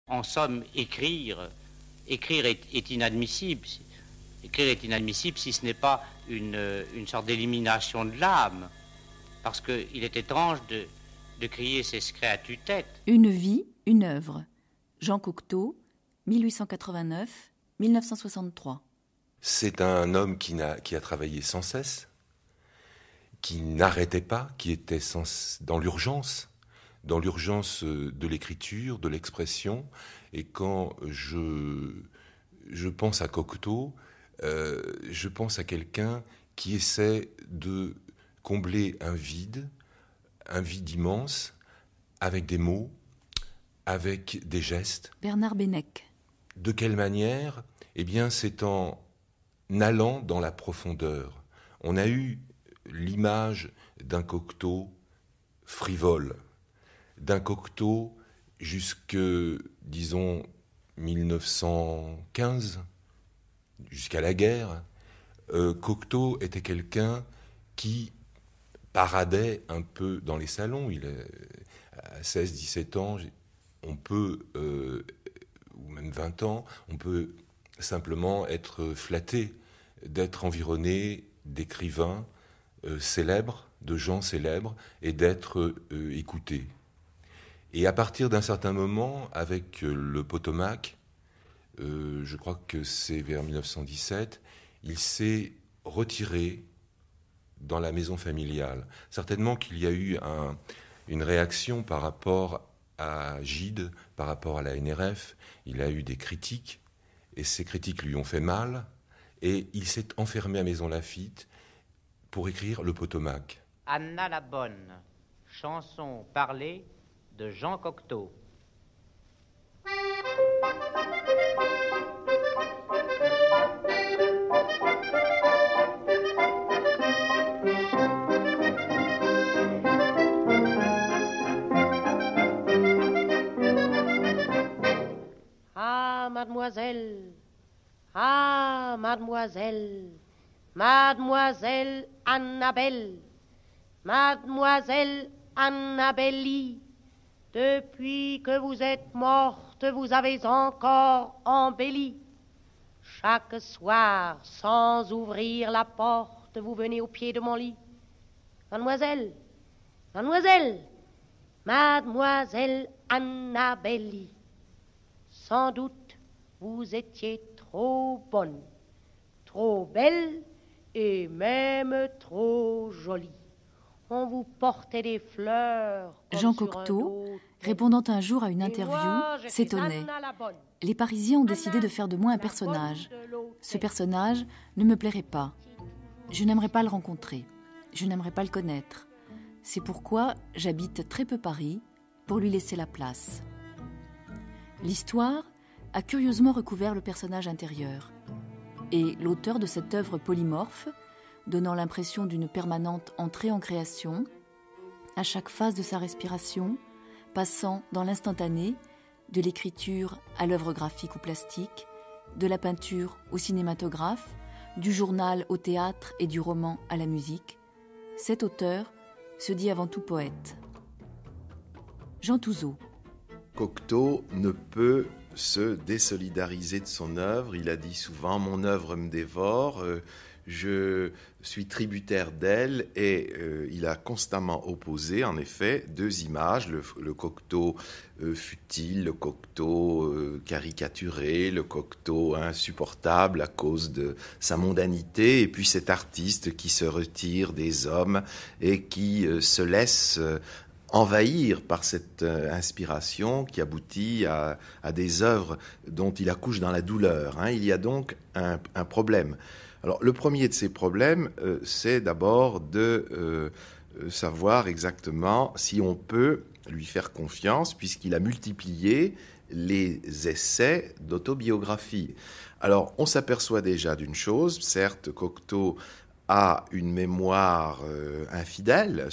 En somme, écrire est inadmissible. Écrire est inadmissible si ce n'est pas une sorte d'élimination de l'âme. Parce qu'il est étrange de crier ses secrets à tue-tête. Une vie, une œuvre. Jean Cocteau, 1889-1963. C'est un homme qui a travaillé sans cesse, qui n'arrêtait pas, qui était dans l'urgence de l'écriture, de l'expression. Et quand je pense à Cocteau, je pense à quelqu'un qui essaie de combler un vide immense, avec des mots, avec des gestes. Bernard Bénec. De quelle manière ? Eh bien, c'est en allant dans la profondeur. On a eu l'image d'un Cocteau frivole, d'un Cocteau jusque, disons, 1915, jusqu'à la guerre. Cocteau était quelqu'un qui paradait un peu dans les salons. Il à 16-17 ans, on peut, ou même 20 ans, on peut simplement être flatté d'être environné d'écrivains célèbres, de gens célèbres, et d'être écouté. Et à partir d'un certain moment, avec le Potomac, je crois que c'est vers 1917, il s'est retiré dans la maison familiale. Certainement qu'il y a eu une réaction par rapport à Gide, par rapport à la NRF. Il a eu des critiques, et ces critiques lui ont fait mal, et il s'est enfermé à Maison Lafitte pour écrire le Potomac. Anna la Bonne, chanson parlée de Jean Cocteau. Ah, mademoiselle, ah, mademoiselle, mademoiselle Annabelle, mademoiselle Annabellie, depuis que vous êtes morte, vous avez encore embelli. Chaque soir, sans ouvrir la porte, vous venez au pied de mon lit. Mademoiselle, mademoiselle, mademoiselle Annabellie, sans doute vous étiez trop bonne, trop belle et même trop jolie. On vous portait des fleurs. Jean Cocteau, répondant un jour à une interview, s'étonnait. Les Parisiens ont décidé de faire de moi un personnage. Ce personnage ne me plairait pas. Je n'aimerais pas le rencontrer. Je n'aimerais pas le connaître. C'est pourquoi j'habite très peu Paris, pour lui laisser la place. L'histoire a curieusement recouvert le personnage intérieur. Et l'auteur de cette œuvre polymorphe, donnant l'impression d'une permanente entrée en création, à chaque phase de sa respiration, passant dans l'instantané, de l'écriture à l'œuvre graphique ou plastique, de la peinture au cinématographe, du journal au théâtre et du roman à la musique, cet auteur se dit avant tout poète. Jean Touzeau. Cocteau ne peut se désolidariser de son œuvre. Il a dit souvent « Mon œuvre me dévore », je suis tributaire d'elle, et il a constamment opposé, en effet, deux images, le Cocteau futile, le Cocteau caricaturé, le Cocteau insupportable à cause de sa mondanité, et puis cet artiste qui se retire des hommes et qui se laisse envahir par cette inspiration qui aboutit à des œuvres dont il accouche dans la douleur. Il y a donc un problème. Alors, le premier de ces problèmes, c'est d'abord de savoir exactement si on peut lui faire confiance, puisqu'il a multiplié les essais d'autobiographie. Alors, on s'aperçoit déjà d'une chose, certes, Cocteau a une mémoire infidèle,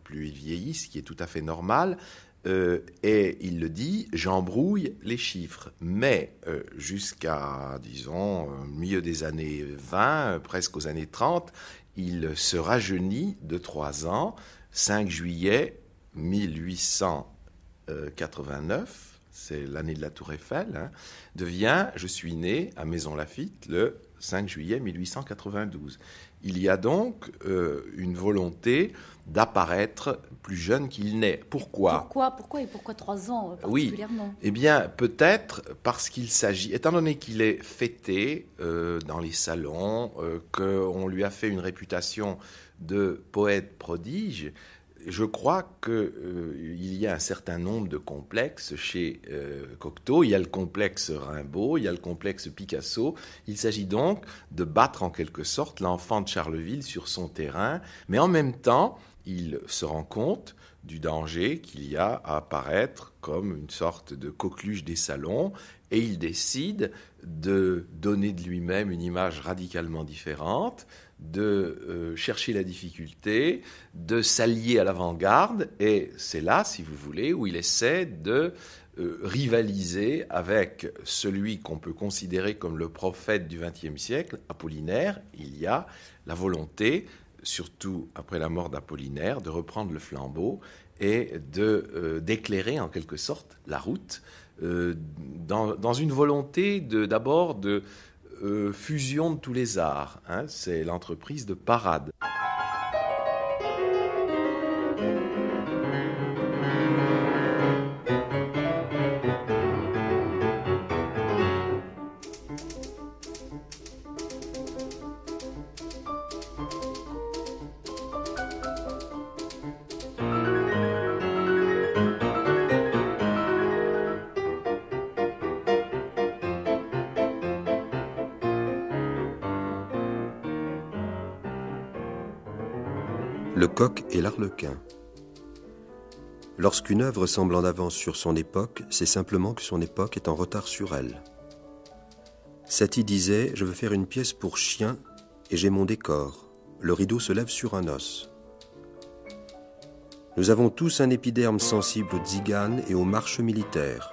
plus il vieillit, ce qui est tout à fait normal, et il le dit, j'embrouille les chiffres. Mais jusqu'à, disons, milieu des années 20, presque aux années 30, il se rajeunit de 3 ans, 5 juillet 1889, c'est l'année de la Tour Eiffel, devient « Je suis né à Maisons-Laffitte le 5 juillet 1892 ». Il y a donc une volonté d'apparaître plus jeune qu'il n'est. Pourquoi et pourquoi 3 ans particulièrement? Oui, eh bien, peut-être parce qu'il s'agit, étant donné qu'il est fêté dans les salons, qu'on lui a fait une réputation de poète prodige, je crois qu'il y a un certain nombre de complexes chez Cocteau. Il y a le complexe Rimbaud, il y a le complexe Picasso. Il s'agit donc de battre en quelque sorte l'enfant de Charleville sur son terrain, mais en même temps, il se rend compte du danger qu'il y a à apparaître comme une sorte de coqueluche des salons, et il décide de donner de lui-même une image radicalement différente, de chercher la difficulté, de s'allier à l'avant-garde, et c'est là, si vous voulez, où il essaie de rivaliser avec celui qu'on peut considérer comme le prophète du XXe siècle, Apollinaire. Il y a la volonté, surtout après la mort d'Apollinaire, de reprendre le flambeau et d'éclairer en quelque sorte la route, dans une volonté d'abord de fusion de tous les arts. C'est l'entreprise de Parade. Le coq et l'arlequin. Lorsqu'une œuvre semble en avance sur son époque, c'est simplement que son époque est en retard sur elle. Satie disait « Je veux faire une pièce pour chien et j'ai mon décor. Le rideau se lève sur un os. » Nous avons tous un épiderme sensible aux tziganes et aux marches militaires.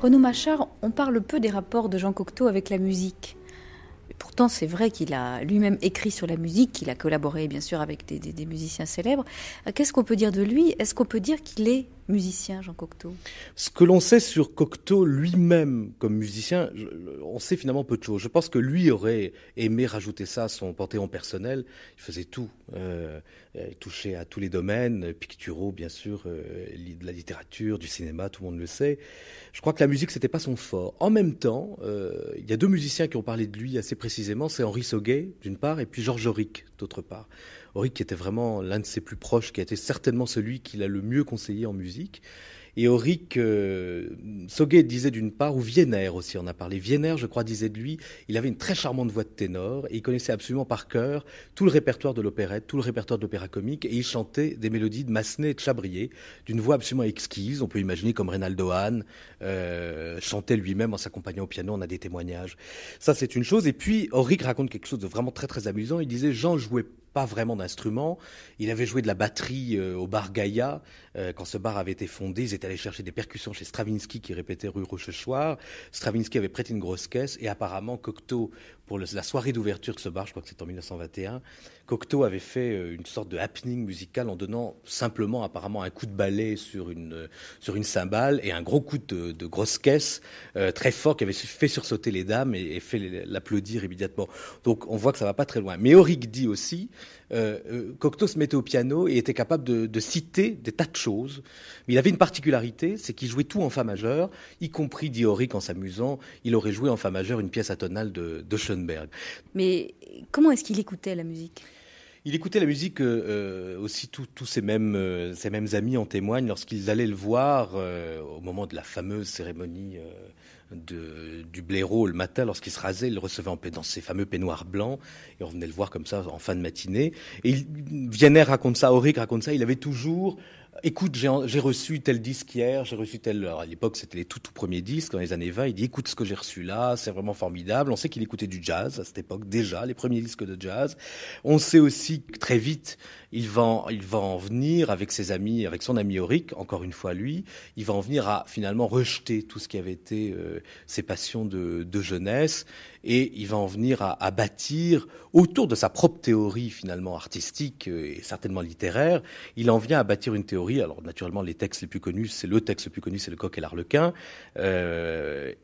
Renaud Machard, on parle peu des rapports de Jean Cocteau avec la musique. Pourtant, c'est vrai qu'il a lui-même écrit sur la musique, qu'il a collaboré bien sûr avec des musiciens célèbres. Qu'est-ce qu'on peut dire de lui? Est-ce qu'on peut dire qu'il est musicien, Jean Cocteau? Ce que l'on sait sur Cocteau lui-même comme musicien, on sait finalement peu de choses. Je pense que lui aurait aimé rajouter ça à son panthéon personnel. Il faisait tout. Il touchait à tous les domaines, picturaux bien sûr, de la littérature, du cinéma, tout le monde le sait. Je crois que la musique, c'était pas son fort. En même temps, il y a deux musiciens qui ont parlé de lui assez précisément, c'est Henri Sauguet d'une part et puis Georges Auric d'autre part. Auric qui était vraiment l'un de ses plus proches, qui a été certainement celui qui l'a le mieux conseillé en musique. Et Auric, Sauguet disait d'une part, ou Wiener aussi en a parlé. Wiener, je crois, disait de lui, il avait une très charmante voix de ténor, et il connaissait absolument par cœur tout le répertoire de l'opérette, tout le répertoire de l'opéra comique, et il chantait des mélodies de Massenet et de Chabrier, d'une voix absolument exquise. On peut imaginer comme Reynaldo Hahn chantait lui-même en s'accompagnant au piano, on a des témoignages. Ça, c'est une chose. Et puis, Auric raconte quelque chose de vraiment très très amusant. Il disait, Jean jouait pas vraiment d'instrument. Il avait joué de la batterie au bar Gaïa. Quand ce bar avait été fondé, ils étaient allés chercher des percussions chez Stravinsky qui répétait rue Rochechouart. Stravinsky avait prêté une grosse caisse et apparemment Cocteau, pour la soirée d'ouverture de ce bar, je crois que c'était en 1921, Cocteau avait fait une sorte de happening musical en donnant simplement apparemment un coup de balai sur une cymbale et un gros coup de grosse caisse très fort qui avait fait sursauter les dames et fait l'applaudir immédiatement. Donc on voit que ça va pas très loin. Mais Auric dit aussi, Cocteau se mettait au piano et était capable de citer des tas de choses. Mais il avait une particularité, c'est qu'il jouait tout en fa majeur, y compris, dit Auric en s'amusant, il aurait joué en fa majeur une pièce atonale de Schoenberg. Mais comment est-ce qu'il écoutait la musique ? Il écoutait la musique aussi, tous ses mêmes amis en témoignent lorsqu'ils allaient le voir au moment de la fameuse cérémonie du blaireau le matin, lorsqu'il se rasait, il le recevait dans ses fameux peignoirs blancs et on venait le voir comme ça en fin de matinée. Et Wiener raconte ça, Auric raconte ça, il avait toujours écoute, j'ai reçu tel disque hier, j'ai reçu tel... Alors à l'époque, c'était les tout premiers disques, dans les années 20. Il dit, écoute ce que j'ai reçu là, c'est vraiment formidable. On sait qu'il écoutait du jazz à cette époque, déjà, les premiers disques de jazz. On sait aussi que très vite, il va en venir avec ses amis, avec son ami Auric, encore une fois lui, il va en venir à finalement rejeter tout ce qui avait été ses passions de jeunesse, et il va en venir à bâtir, autour de sa propre théorie finalement artistique et certainement littéraire, il en vient à bâtir une théorie. Alors naturellement, les textes les plus connus, c'est le Coq et l'Arlequin,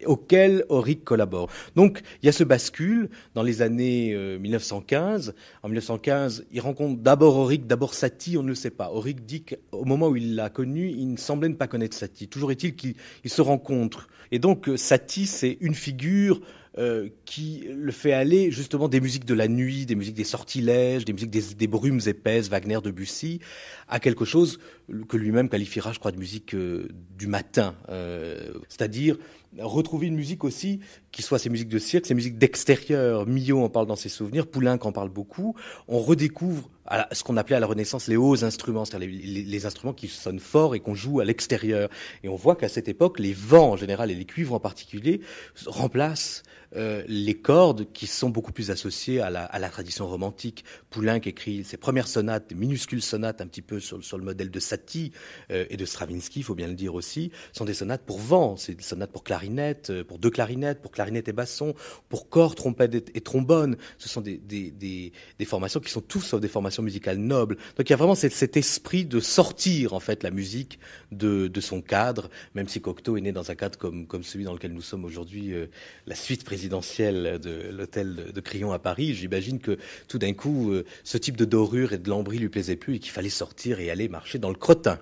auquel Auric collabore. Donc il y a ce bascule dans les années 1915. En 1915, il rencontre d'abord Auric, d'abord Satie, on ne le sait pas. Auric dit qu'au moment où il l'a connu, il semblait ne pas connaître Satie. Toujours est-il qu'ils se rencontrent. Et donc Satie, c'est une figure qui le fait aller justement des musiques de la nuit, des musiques des sortilèges, des musiques des brumes épaisses, Wagner, Debussy, à quelque chose que lui-même qualifiera, je crois, de musique du matin. C'est-à-dire retrouver une musique aussi qui soit ces musiques de cirque, ces musiques d'extérieur. Millot en parle dans ses souvenirs, Poulenc en parle beaucoup. On redécouvre ce qu'on appelait à la Renaissance les hauts instruments, c'est-à-dire les instruments qui sonnent fort et qu'on joue à l'extérieur. Et on voit qu'à cette époque, les vents en général et les cuivres en particulier remplacent les cordes qui sont beaucoup plus associées à la tradition romantique. Poulenc écrit ses premières sonates, des minuscules sonates un petit peu sur le modèle de Satie et de Stravinsky, il faut bien le dire aussi, sont des sonates pour vent, c'est des sonates pour clarinette, pour deux clarinettes, pour clarinette et basson, pour corps, trompette et trombone. Ce sont des formations qui sont tous sauf des formations musicales nobles. Donc il y a vraiment cet esprit de sortir en fait la musique de son cadre, même si Cocteau est né dans un cadre comme celui dans lequel nous sommes aujourd'hui, la suite présidentielle de l'hôtel de Crillon à Paris. J'imagine que tout d'un coup, ce type de dorure et de lambris lui plaisait plus et qu'il fallait sortir et aller marcher dans le crottin.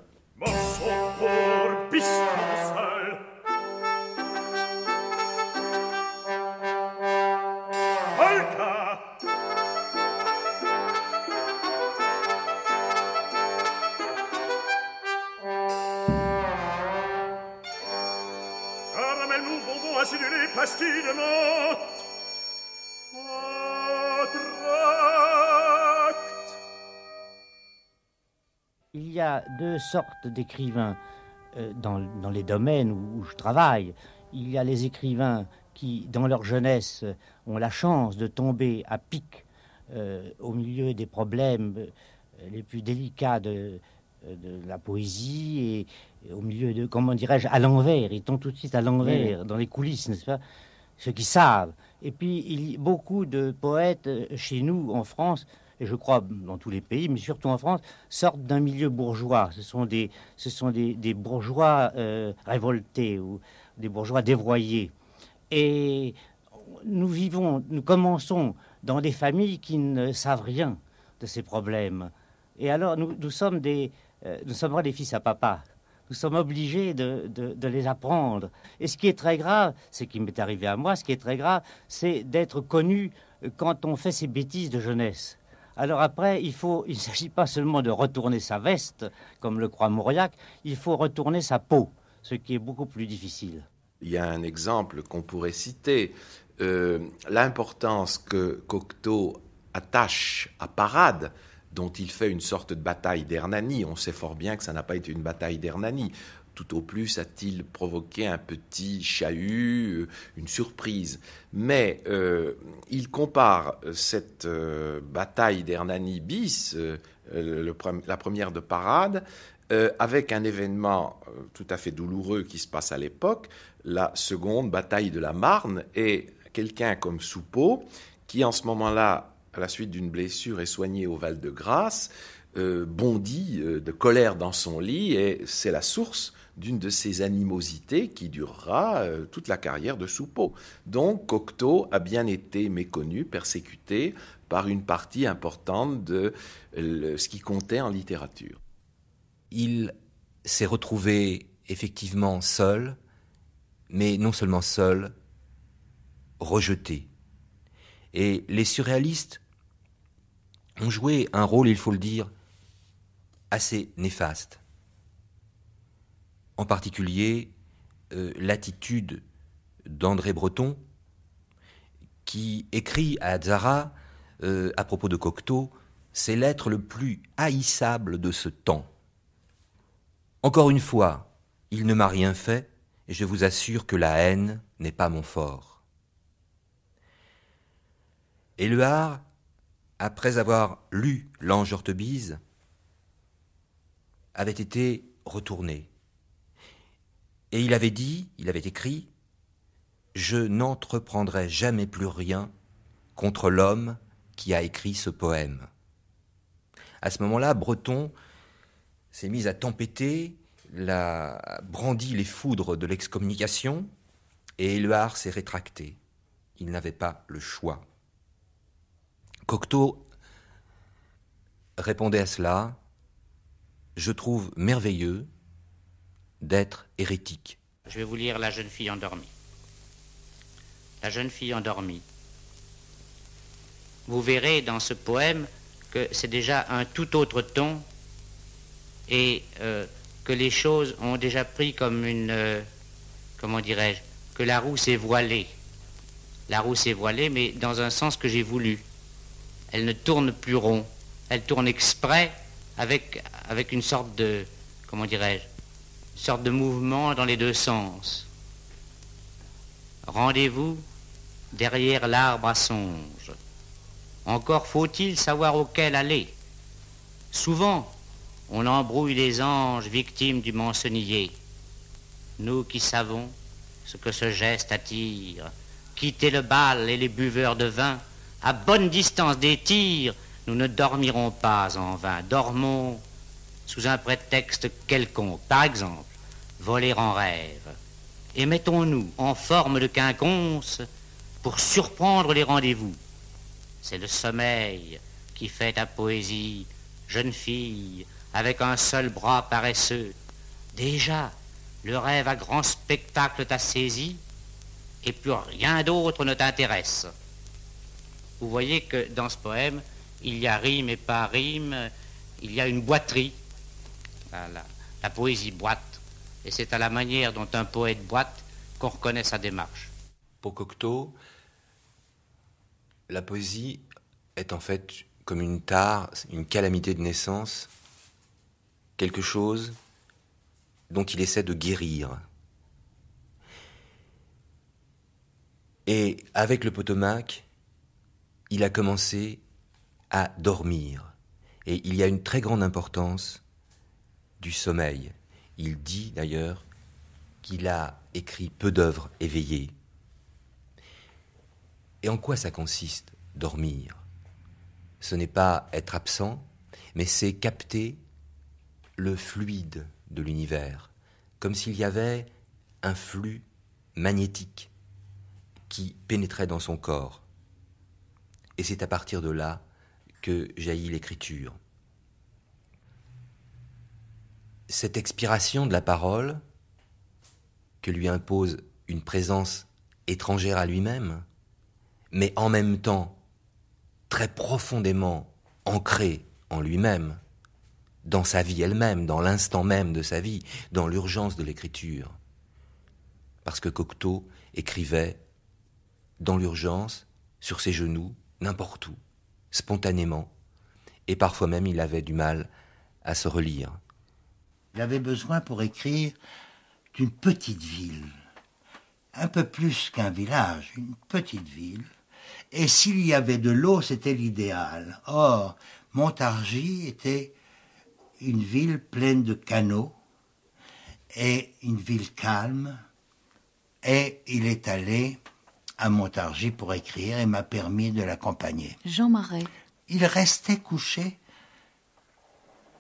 Il y a deux sortes d'écrivains dans les domaines où je travaille. Il y a les écrivains qui, dans leur jeunesse, ont la chance de tomber à pic au milieu des problèmes les plus délicats de la poésie et au milieu de, comment dirais-je, à l'envers. Ils tombent tout de suite à l'envers, dans les coulisses, n'est-ce pas? Ceux qui savent. Et puis, il y a beaucoup de poètes chez nous, en France, et je crois dans tous les pays, mais surtout en France, sortent d'un milieu bourgeois. Ce sont des bourgeois révoltés ou des bourgeois dévoyés. Et nous commençons dans des familles qui ne savent rien de ces problèmes. Et alors, nous sommes vraiment des fils à papa. Nous sommes obligés de les apprendre. Et ce qui est très grave, ce qui m'est arrivé à moi, ce qui est très grave, c'est d'être connu quand on fait ces bêtises de jeunesse. Alors après, il ne s'agit pas seulement de retourner sa veste, comme le croit Mauriac, il faut retourner sa peau, ce qui est beaucoup plus difficile. Il y a un exemple qu'on pourrait citer, l'importance que Cocteau attache à Parade, dont il fait une sorte de bataille d'Hernani. On sait fort bien que ça n'a pas été une bataille d'Hernani. Tout au plus a-t-il provoqué un petit chahut, une surprise. Mais il compare cette bataille d'Hernani bis, la première de Parade, avec un événement tout à fait douloureux qui se passe à l'époque, la seconde bataille de la Marne, et quelqu'un comme Soupeau, qui en ce moment-là, à la suite d'une blessure, est soigné au Val-de-Grâce, bondit de colère dans son lit, et c'est la source d'une de ces animosités qui durera toute la carrière de Soupeau. Donc Cocteau a bien été méconnu, persécuté par une partie importante de ce qui comptait en littérature. Il s'est retrouvé effectivement seul, mais non seulement seul, rejeté. Et les surréalistes ont joué un rôle, il faut le dire, assez néfaste. En particulier, l'attitude d'André Breton, qui écrit à Zara, à propos de Cocteau, c'est l'être le plus haïssable de ce temps. Encore une fois, il ne m'a rien fait, et je vous assure que la haine n'est pas mon fort. Éluard, après avoir lu l'Ange Hortebise, avait été retourné. Et il avait écrit « Je n'entreprendrai jamais plus rien contre l'homme qui a écrit ce poème. » À ce moment-là, Breton s'est mis à tempêter, brandit les foudres de l'excommunication, et Éluard s'est rétracté. Il n'avait pas le choix. Cocteau répondait à cela « Je trouve merveilleux d'être hérétique. » Je vais vous lire La jeune fille endormie. La jeune fille endormie. Vous verrez dans ce poème que c'est déjà un tout autre ton et que les choses ont déjà pris comme une... comment dirais-je? Que la roue s'est voilée. La roue s'est voilée, mais dans un sens que j'ai voulu. Elle ne tourne plus rond. Elle tourne exprès avec une sorte de... comment dirais-je? Une sorte de mouvement dans les deux sens. Rendez-vous derrière l'arbre à songe. Encore faut-il savoir auquel aller. Souvent, on embrouille les anges victimes du mancenillier. Nous qui savons ce que ce geste attire, quitter le bal et les buveurs de vin, à bonne distance des tirs, nous ne dormirons pas en vain. Dormons sous un prétexte quelconque. Par exemple, voler en rêve. Et mettons-nous en forme de quinconce pour surprendre les rendez-vous. C'est le sommeil qui fait ta poésie, jeune fille, avec un seul bras paresseux. Déjà, le rêve à grand spectacle t'a saisi, et plus rien d'autre ne t'intéresse. Vous voyez que dans ce poème, il y a rime et pas rime, il y a une boiterie. La poésie boite, et c'est à la manière dont un poète boite qu'on reconnaît sa démarche. Pour Cocteau, la poésie est en fait comme une tare, une calamité de naissance, quelque chose dont il essaie de guérir. Et avec le Potomac, il a commencé à dormir. Et il y a une très grande importance du sommeil. Il dit d'ailleurs qu'il a écrit peu d'œuvres éveillées. Et en quoi ça consiste, dormir? Ce n'est pas être absent, mais c'est capter le fluide de l'univers, comme s'il y avait un flux magnétique qui pénétrait dans son corps. Et c'est à partir de là que jaillit l'écriture. Cette expiration de la parole, que lui impose une présence étrangère à lui-même, mais en même temps très profondément ancrée en lui-même, dans sa vie elle-même, dans l'instant même de sa vie, dans l'urgence de l'écriture. Parce que Cocteau écrivait dans l'urgence, sur ses genoux, n'importe où, spontanément, et parfois même il avait du mal à se relire. Il avait besoin pour écrire d'une petite ville, un peu plus qu'un village, une petite ville, et s'il y avait de l'eau, c'était l'idéal. Or, Montargis était une ville pleine de canaux, et une ville calme, et il est allé à Montargis pour écrire et m'a permis de l'accompagner. Jean Marais. Il restait couché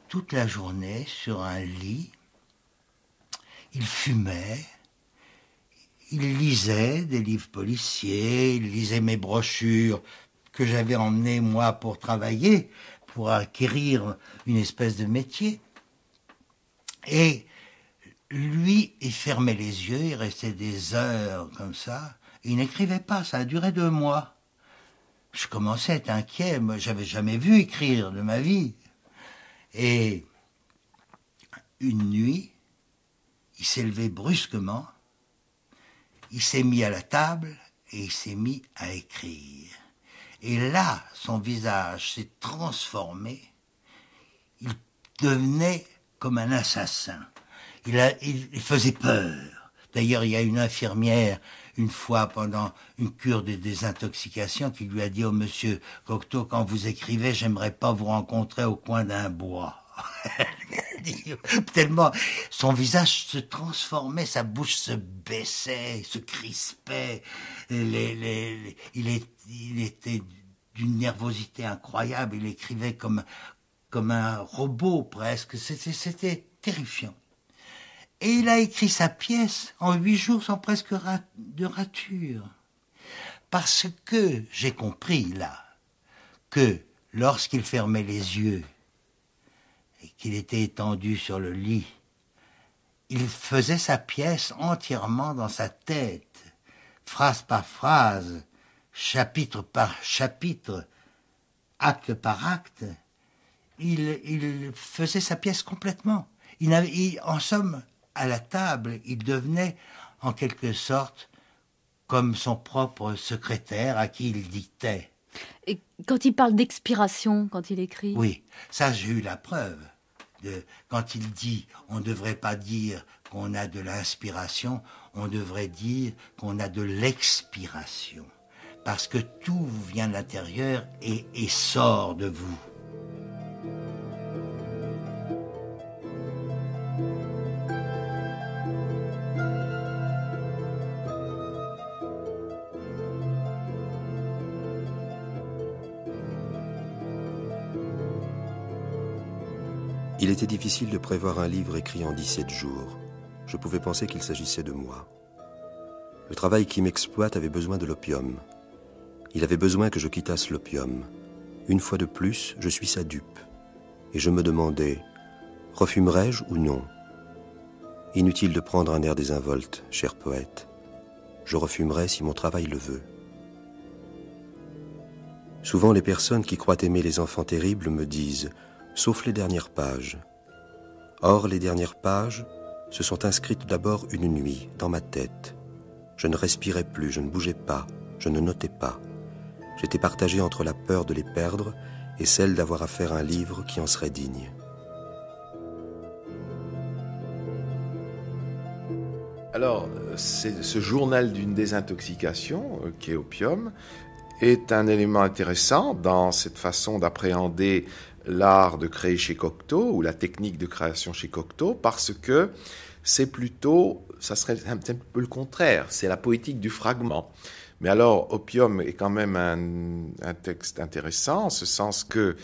toute la journée sur un lit, il fumait, il lisait des livres policiers, il lisait mes brochures que j'avais emmenées moi pour travailler, pour acquérir une espèce de métier. Et lui, il fermait les yeux, il restait des heures comme ça, il n'écrivait pas, ça a duré 2 mois. Je commençais à être inquiet, moi j'avais jamais vu écrire de ma vie. Et une nuit, il s'est levé brusquement, il s'est mis à la table et il s'est mis à écrire. Et là, son visage s'est transformé, il devenait comme un assassin. il faisait peur. D'ailleurs, il y a une infirmière, une fois, pendant une cure de désintoxication, qui lui a dit « Oh, monsieur Cocteau, quand vous écrivez, j'aimerais pas vous rencontrer au coin d'un bois. » Tellement son visage se transformait, sa bouche se baissait, se crispait. Il était d'une nervosité incroyable. Il écrivait comme un robot presque. C'était terrifiant. Et il a écrit sa pièce en 8 jours sans presque de rature. Parce que j'ai compris là que lorsqu'il fermait les yeux et qu'il était étendu sur le lit, il faisait sa pièce entièrement dans sa tête, phrase par phrase, chapitre par chapitre, acte par acte. Il faisait sa pièce complètement. En somme, à la table, il devenait en quelque sorte comme son propre secrétaire à qui il dictait. Et quand il parle d'expiration, quand il écrit? Oui, ça j'ai eu la preuve. Quand il dit, on ne devrait pas dire qu'on a de l'inspiration, on devrait dire qu'on a de l'expiration. Parce que tout vient de l'intérieur et sort de vous. Il était difficile de prévoir un livre écrit en 17 jours. Je pouvais penser qu'il s'agissait de moi. Le travail qui m'exploite avait besoin de l'opium. Il avait besoin que je quittasse l'opium. Une fois de plus, je suis sa dupe. Et je me demandais, refumerais-je ou non? Inutile de prendre un air désinvolte, cher poète. Je refumerai si mon travail le veut. Souvent, les personnes qui croient aimer les enfants terribles me disent « sauf les dernières pages ». Or, les dernières pages se sont inscrites d'abord une nuit, dans ma tête. Je ne respirais plus, je ne bougeais pas, je ne notais pas. J'étais partagé entre la peur de les perdre et celle d'avoir à faire un livre qui en serait digne. Alors, ce journal d'une désintoxication, qui est Opium, est un élément intéressant dans cette façon d'appréhender l'art de créer chez Cocteau, ou la technique de création chez Cocteau, parce que c'est plutôt, ça serait un petit peu le contraire, c'est la poétique du fragment. Mais alors, Opium est quand même un texte intéressant, en ce sens que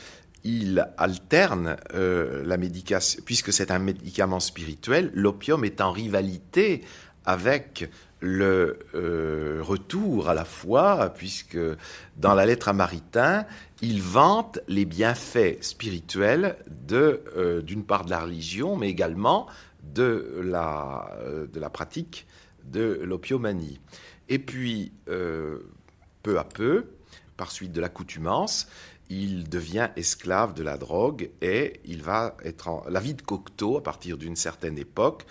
il alterne la médication, puisque c'est un médicament spirituel, l'opium est en rivalité avec le retour à la foi, puisque dans la lettre à Maritain, il vante les bienfaits spirituels d'une part de la religion, mais également de la pratique de l'opiomanie. Et puis, peu à peu, par suite de l'accoutumance, il devient esclave de la drogue et il va être la vie de Cocteau, à partir d'une certaine époque,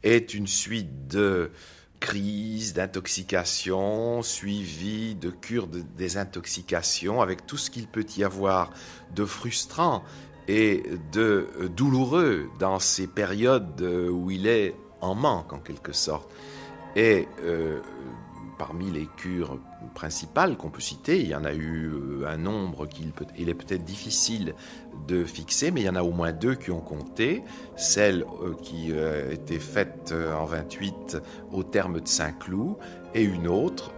est une suite de crises, d'intoxication, suivie de cures de désintoxication, avec tout ce qu'il peut y avoir de frustrant et de douloureux dans ces périodes où il est en manque, en quelque sorte. Et parmi les cures principales qu'on peut citer, il y en a eu un nombre qu'il est peut-être difficile de fixer, mais il y en a au moins 2 qui ont compté. Celle qui était faite en 28 au terme de Saint-Cloud, et une autre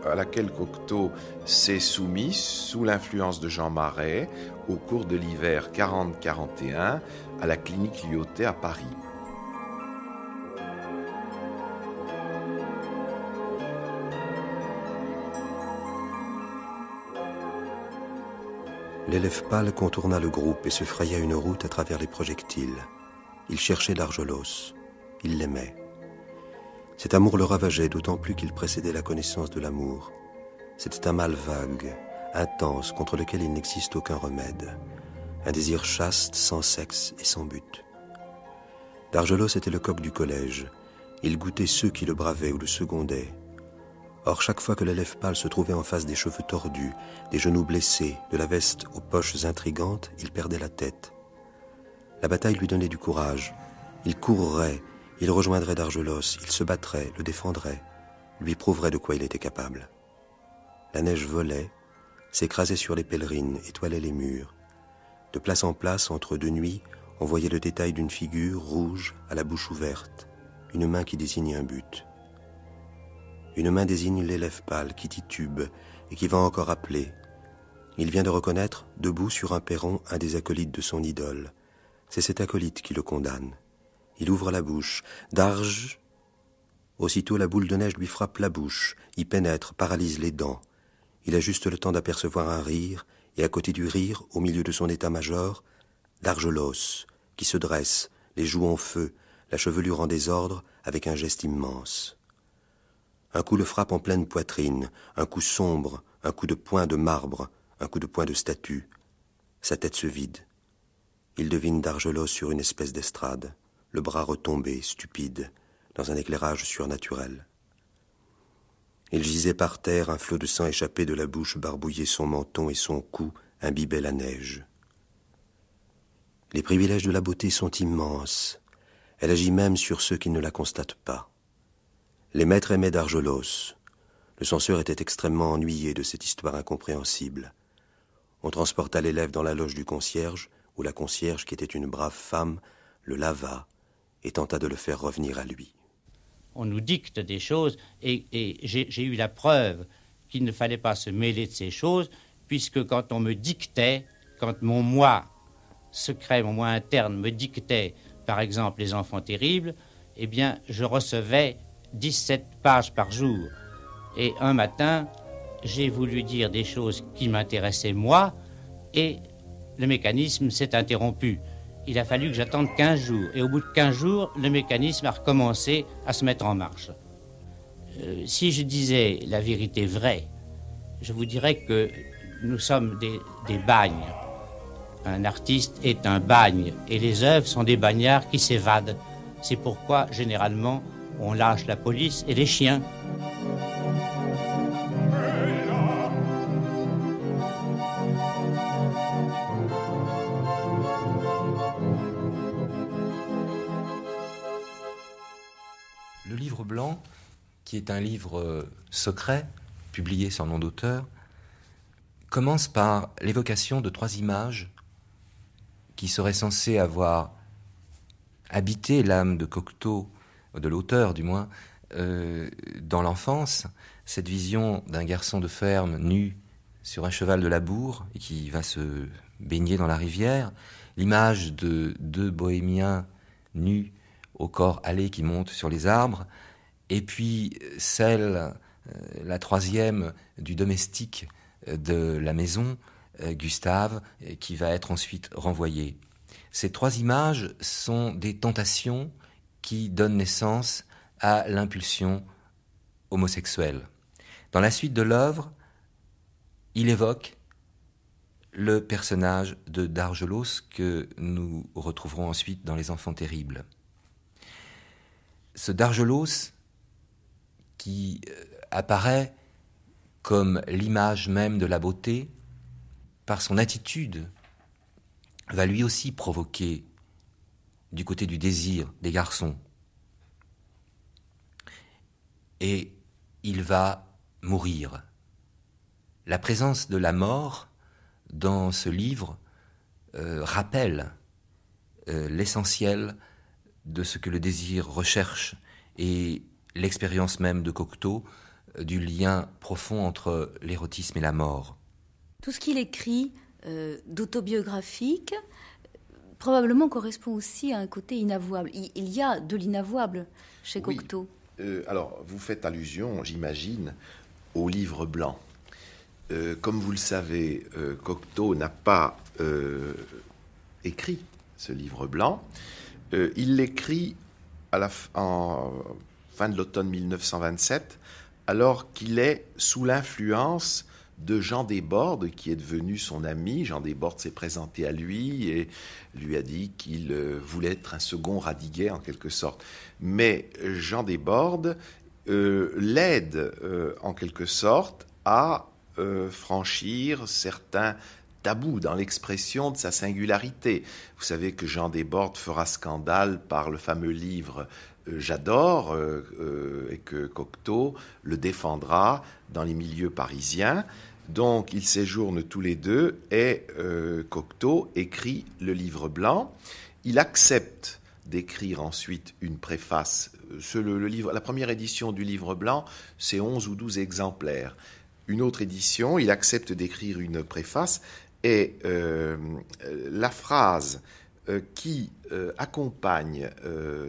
à laquelle Cocteau s'est soumis sous l'influence de Jean Marais au cours de l'hiver 40-41 à la clinique Lyoté à Paris. L'élève pâle contourna le groupe et se fraya une route à travers les projectiles. Il cherchait Dargelos. Il l'aimait. Cet amour le ravageait, d'autant plus qu'il précédait la connaissance de l'amour. C'était un mal vague, intense, contre lequel il n'existe aucun remède. Un désir chaste, sans sexe et sans but. Dargelos était le coq du collège. Il goûtait ceux qui le bravaient ou le secondaient. Or, chaque fois que l'élève pâle se trouvait en face des cheveux tordus, des genoux blessés, de la veste aux poches intrigantes, il perdait la tête. La bataille lui donnait du courage. Il courrait, il rejoindrait d'Argelos, il se battrait, le défendrait, lui prouverait de quoi il était capable. La neige volait, s'écrasait sur les pèlerines, étoilait les murs. De place en place, entre deux nuits, on voyait le détail d'une figure rouge à la bouche ouverte, une main qui désigne un but. Une main désigne l'élève pâle qui titube et qui va encore appeler. Il vient de reconnaître, debout sur un perron, un des acolytes de son idole. C'est cet acolyte qui le condamne. Il ouvre la bouche. Darge. Aussitôt la boule de neige lui frappe la bouche, y pénètre, paralyse les dents. Il a juste le temps d'apercevoir un rire, et à côté du rire, au milieu de son état-major, d'Argelos, qui se dresse, les joues en feu, la chevelure en désordre, avec un geste immense. Un coup le frappe en pleine poitrine, un coup sombre, un coup de poing de marbre, un coup de poing de statue. Sa tête se vide. Il devine d'Argelos sur une espèce d'estrade, le bras retombé, stupide, dans un éclairage surnaturel. Il gisait par terre, un flot de sang échappé de la bouche barbouillait son menton et son cou imbibait la neige. Les privilèges de la beauté sont immenses. Elle agit même sur ceux qui ne la constatent pas. Les maîtres aimaient d'Argelos. Le censeur était extrêmement ennuyé de cette histoire incompréhensible. On transporta l'élève dans la loge du concierge, où la concierge, qui était une brave femme, le lava et tenta de le faire revenir à lui. On nous dicte des choses et j'ai eu la preuve qu'il ne fallait pas se mêler de ces choses, puisque quand on me dictait, quand mon moi secret, mon moi interne me dictait, par exemple, Les Enfants terribles, eh bien, je recevais 17 pages par jour. Et un matin, j'ai voulu dire des choses qui m'intéressaient moi, et le mécanisme s'est interrompu. Il a fallu que j'attende 15 jours. Et au bout de 15 jours, le mécanisme a recommencé à se mettre en marche. Si je disais la vérité vraie, je vous dirais que nous sommes des bagnes. Un artiste est un bagne, et les œuvres sont des bagnards qui s'évadent. C'est pourquoi, généralement, on lâche la police et les chiens. Le livre blanc, qui est un livre secret, publié sans nom d'auteur, commence par l'évocation de 3 images qui seraient censées avoir habité l'âme de Cocteau, de l'auteur du moins, dans l'enfance. Cette vision d'un garçon de ferme nu sur un cheval de labour et qui va se baigner dans la rivière, l'image de 2 bohémiens nus au corps hâlé qui montent sur les arbres, et puis celle, la 3e, du domestique de la maison, Gustave, qui va être ensuite renvoyé. Ces 3 images sont des tentations qui donnent naissance à l'impulsion homosexuelle. Dans la suite de l'œuvre, il évoque le personnage de d'Argelos que nous retrouverons ensuite dans Les Enfants terribles. Ce d'Argelos qui apparaît comme l'image même de la beauté, par son attitude, va lui aussi provoquer du côté du désir des garçons. Et il va mourir. La présence de la mort dans ce livre rappelle l'essentiel de ce que le désir recherche et l'expérience même de Cocteau du lien profond entre l'érotisme et la mort. Tout ce qu'il écrit d'autobiographique probablement correspond aussi à un côté inavouable. Il y a de l'inavouable chez Cocteau. Alors, vous faites allusion, j'imagine, au livre blanc. Comme vous le savez, Cocteau n'a pas écrit ce livre blanc. Il l'écrit en fin de l'automne 1927, alors qu'il est sous l'influence de Jean Desbordes, qui est devenu son ami. Jean Desbordes s'est présenté à lui et lui a dit qu'il voulait être un second Radiguet, en quelque sorte. Mais Jean Desbordes l'aide, en quelque sorte, à franchir certains tabou dans l'expression de sa singularité. Vous savez que Jean Desbordes fera scandale par le fameux livre J'adore, et que Cocteau le défendra dans les milieux parisiens. Donc ils séjournent tous les deux et Cocteau écrit le livre blanc. Il accepte d'écrire ensuite une préface. La première édition du livre blanc, c'est 11 ou 12 exemplaires. Une autre édition, il accepte d'écrire une préface et la phrase qui accompagne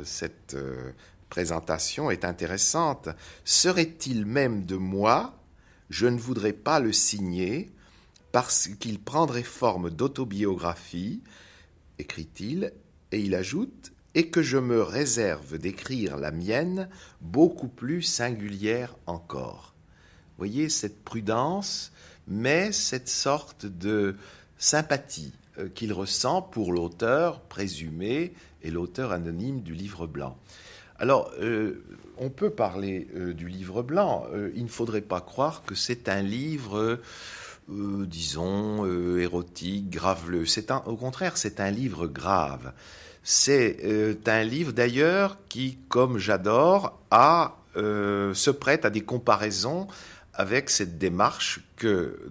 cette présentation est intéressante. « Serait-il même de moi, je ne voudrais pas le signer parce qu'il prendrait forme d'autobiographie, écrit-il, et il ajoute « et que je me réserve d'écrire la mienne beaucoup plus singulière encore ». Vous voyez cette prudence, mais cette sorte de sympathie qu'il ressent pour l'auteur présumé et l'auteur anonyme du livre blanc. Alors, on peut parler du livre blanc. Il ne faudrait pas croire que c'est un livre, disons, érotique, graveleux. Au contraire, c'est un livre grave. C'est un livre d'ailleurs qui, comme J'adore, se prête à des comparaisons avec cette démarche que,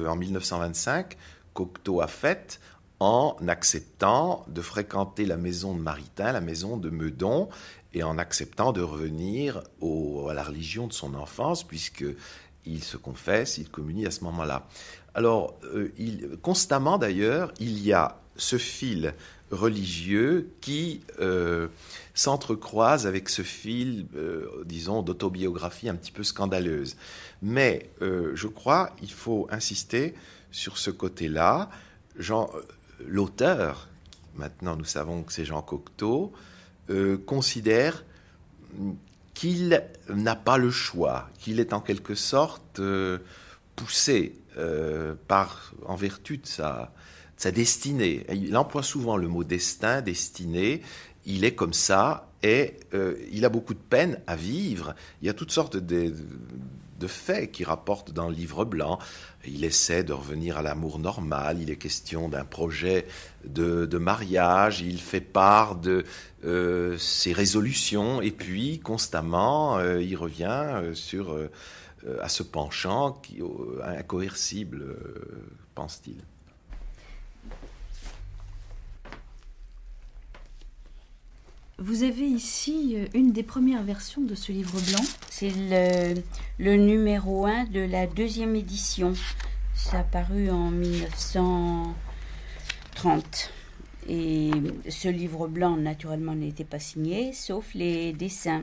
en 1925, Cocteau a faite en acceptant de fréquenter la maison de Maritain, la maison de Meudon, et en acceptant de revenir à la religion de son enfance, puisqu'il se confesse, il communie à ce moment-là. Alors, constamment d'ailleurs, il y a ce fil religieux qui s'entrecroise avec ce fil, disons, d'autobiographie un petit peu scandaleuse. Mais je crois il faut insister sur ce côté-là. L'auteur, maintenant nous savons que c'est Jean Cocteau, considère qu'il n'a pas le choix, qu'il est en quelque sorte poussé en vertu de sa destinée. Il emploie souvent le mot destin, destinée. Il est comme ça et il a beaucoup de peine à vivre. Il y a toutes sortes de faits qu'il rapporte dans le livre blanc. Il essaie de revenir à l'amour normal. Il est question d'un projet de mariage. Il fait part de ses résolutions et puis constamment il revient à ce penchant incoercible, pense-t-il. Vous avez ici une des premières versions de ce livre blanc. C'est le numéro 1 de la deuxième édition. Ça a paru en 1930. Et ce livre blanc, naturellement, n'était pas signé, sauf les dessins.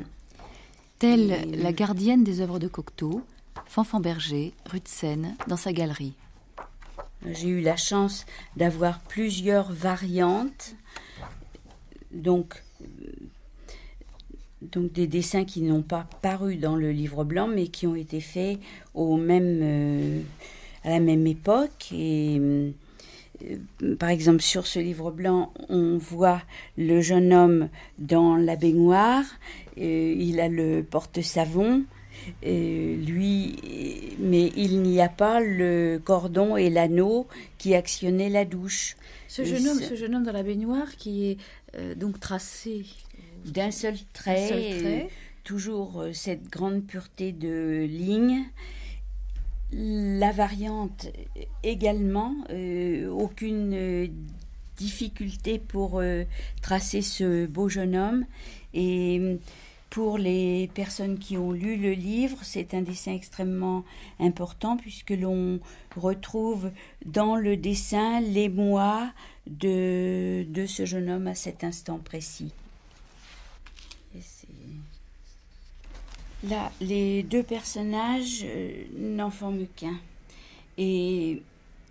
Telle la gardienne des œuvres de Cocteau, Fanfan-Berger, rue de Seine, dans sa galerie. J'ai eu la chance d'avoir plusieurs variantes. Donc des dessins qui n'ont pas paru dans le livre blanc, mais qui ont été faits à la même époque. Et par exemple, sur ce livre blanc, on voit le jeune homme dans la baignoire. Il a le porte-savon, mais il n'y a pas le cordon et l'anneau qui actionnaient la douche. Ce jeune homme dans la baignoire qui est donc tracé d'un seul trait, toujours cette grande pureté de ligne. La variante également, aucune difficulté pour tracer ce beau jeune homme. Et pour les personnes qui ont lu le livre, c'est un dessin extrêmement important puisque l'on retrouve dans le dessin les mois de ce jeune homme à cet instant précis. Là, les deux personnages n'en forment qu'un. Et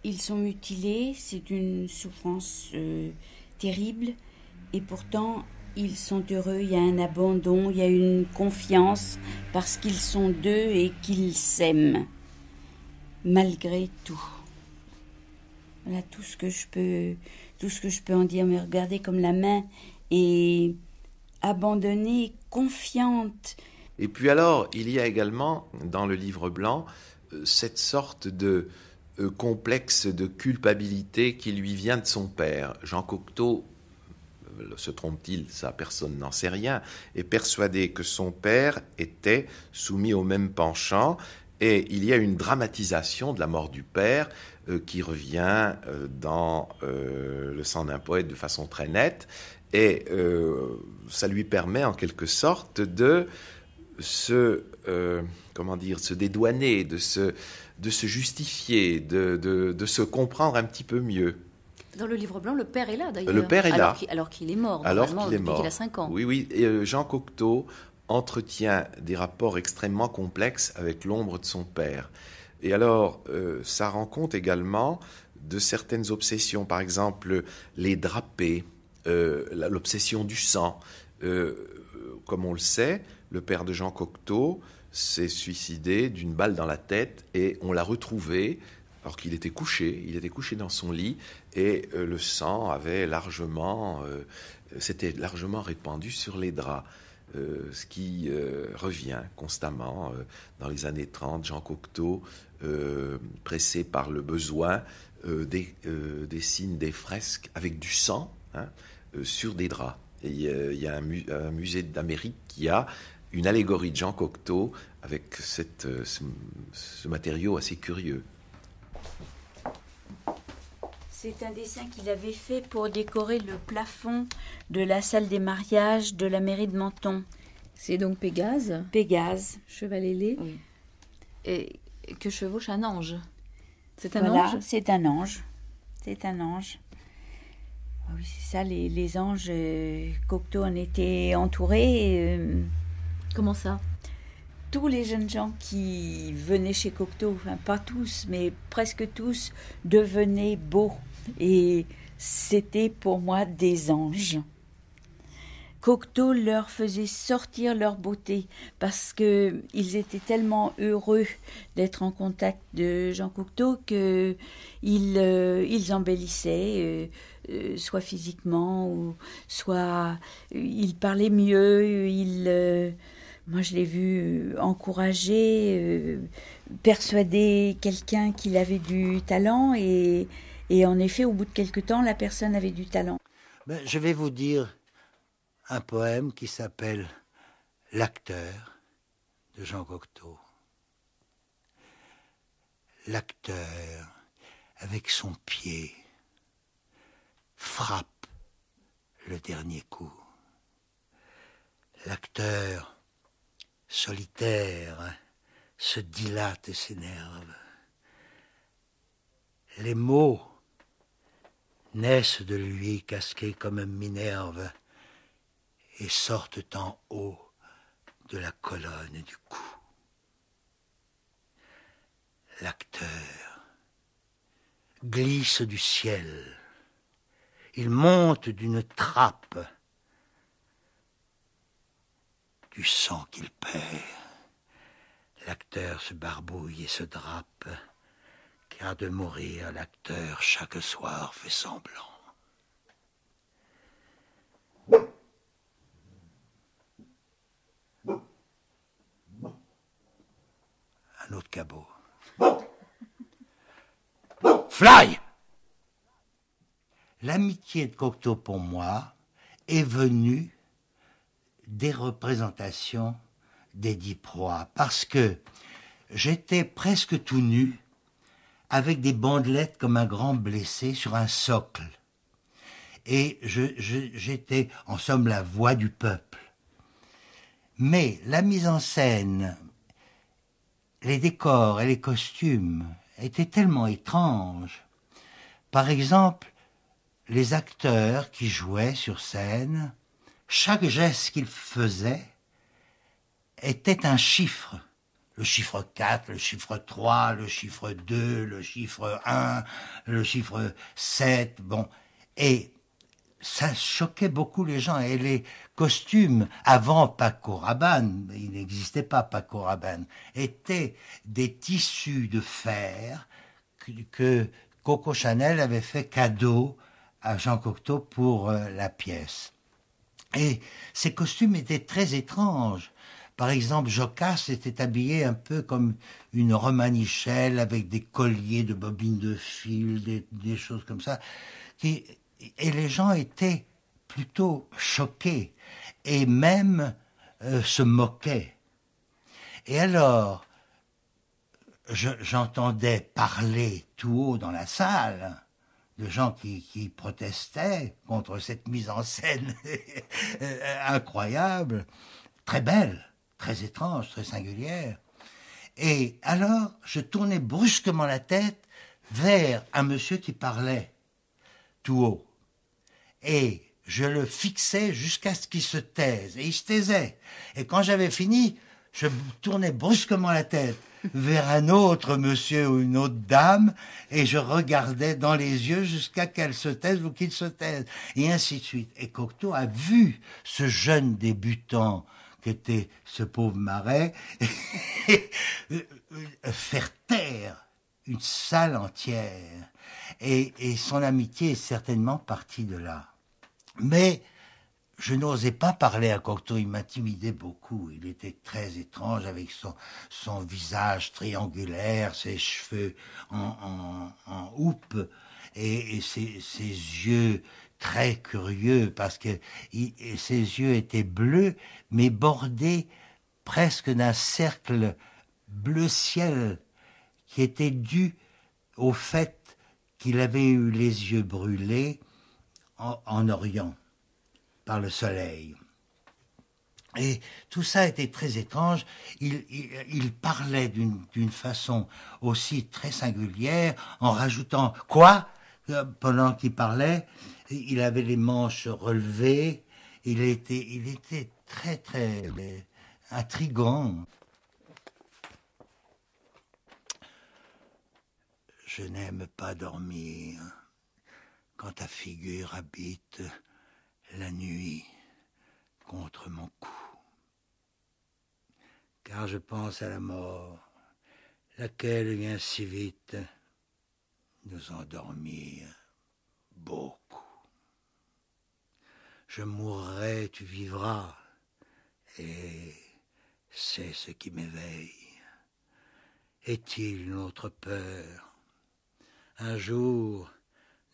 ils sont mutilés, c'est une souffrance terrible. Et pourtant, ils sont heureux, il y a un abandon, il y a une confiance, parce qu'ils sont deux et qu'ils s'aiment, malgré tout. Voilà tout ce que je peux en dire. Mais regardez comme la main est abandonnée, confiante. Et puis alors, il y a également, dans le livre blanc, cette sorte de complexe de culpabilité qui lui vient de son père. Jean Cocteau, se trompe-t-il, ça personne n'en sait rien, est persuadé que son père était soumis au même penchant, et il y a une dramatisation de la mort du père qui revient dans Le sang d'un poète de façon très nette, et ça lui permet en quelque sorte de se dédouaner, de se justifier, de se comprendre un petit peu mieux. Dans le livre blanc, le père est là d'ailleurs. Le père est là. Alors qu'il est mort, depuis qu'il a 5 ans. Oui. Et Jean Cocteau entretient des rapports extrêmement complexes avec l'ombre de son père. Et alors, ça rend compte également de certaines obsessions. Par exemple, les drapés, l'obsession du sang. Comme on le sait, le père de Jean Cocteau s'est suicidé d'une balle dans la tête et on l'a retrouvé alors qu'il était couché. Il était couché dans son lit et le sang s'était largement répandu sur les draps. Ce qui revient constamment dans les années 30. Jean Cocteau, pressé par le besoin, dessine des fresques avec du sang sur des draps. Et il y a un musée d'Amérique qui a une allégorie de Jean Cocteau avec ce matériau assez curieux. C'est un dessin qu'il avait fait pour décorer le plafond de la salle des mariages de la mairie de Menton. C'est donc Pégase. Pégase. Cheval ailé. Oui. Et que chevauche un ange. C'est un voilà, ange. C'est un ange. C'est un ange. Oui, c'est ça, les anges. Cocteau en était entouré. Comment ça? Tous les jeunes gens qui venaient chez Cocteau, enfin pas tous, mais presque tous, devenaient beaux. Et c'était pour moi des anges. Cocteau leur faisait sortir leur beauté parce qu'ils étaient tellement heureux d'être en contact de Jean Cocteau qu'ils embellissaient, soit physiquement, ou soit ils parlaient mieux, moi, je l'ai vu encourager, persuader quelqu'un qu'il avait du talent et en effet, au bout de quelque temps, la personne avait du talent. Je vais vous dire un poème qui s'appelle « L'acteur » de Jean Cocteau. L'acteur, avec son pied, frappe le dernier coup. L'acteur, solitaire, se dilate et s'énerve. Les mots naissent de lui casqués comme Minerve et sortent en haut de la colonne du cou. L'acteur glisse du ciel, il monte d'une trappe, du sang qu'il perd. L'acteur se barbouille et se drape, car de mourir, l'acteur chaque soir fait semblant. Un autre cabot. Fly! L'amitié de Cocteau pour moi est venue des représentations d'Édipe Roi, parce que j'étais presque tout nu, avec des bandelettes comme un grand blessé sur un socle. Et j'étais, en somme, la voix du peuple. Mais la mise en scène, les décors et les costumes étaient tellement étranges. Par exemple, les acteurs qui jouaient sur scène, chaque geste qu'ils faisaient était un chiffre. Le chiffre 4, le chiffre 3, le chiffre 2, le chiffre 1, le chiffre 7, bon. Et ça choquait beaucoup les gens. Et les costumes, avant Paco Rabanne, il n'existait pas Paco Rabanne, étaient des tissus de fer que Coco Chanel avait fait cadeau à Jean Cocteau pour la pièce. Et ces costumes étaient très étranges, Par exemple, Jocasse était habillé un peu comme une romanichelle avec des colliers de bobines de fil, des choses comme ça. Et les gens étaient plutôt choqués et même se moquaient. Et alors, j'entendais parler tout haut dans la salle de gens qui protestaient contre cette mise en scène incroyable, très belle, très étrange, très singulière. Et alors, je tournais brusquement la tête vers un monsieur qui parlait tout haut. Et je le fixais jusqu'à ce qu'il se taise. Et il se taisait. Et quand j'avais fini, je tournais brusquement la tête vers un autre monsieur ou une autre dame, et je regardais dans les yeux jusqu'à qu'elle se taise ou qu'il se taise, et ainsi de suite. Et Cocteau a vu ce jeune débutant qu'était ce pauvre Marais faire taire une salle entière, et son amitié est certainement partie de là. Mais je n'osais pas parler à Cocteau, il m'intimidait beaucoup. Il était très étrange avec son visage triangulaire, ses cheveux en houppe et ses yeux très curieux parce que ses yeux étaient bleus mais bordés presque d'un cercle bleu ciel qui était dû au fait qu'il avait eu les yeux brûlés en Orient par le soleil. Et tout ça était très étrange. Il parlait d'une façon aussi très singulière, en rajoutant « Quoi ?» pendant qu'il parlait. Il avait les manches relevées. Il était très, très intriguant. Je n'aime pas dormir quand ta figure habite la nuit contre mon cou, car je pense à la mort, laquelle vient si vite nous endormir beaucoup. Je mourrai, tu vivras, et c'est ce qui m'éveille. Est-il une autre peur, un jour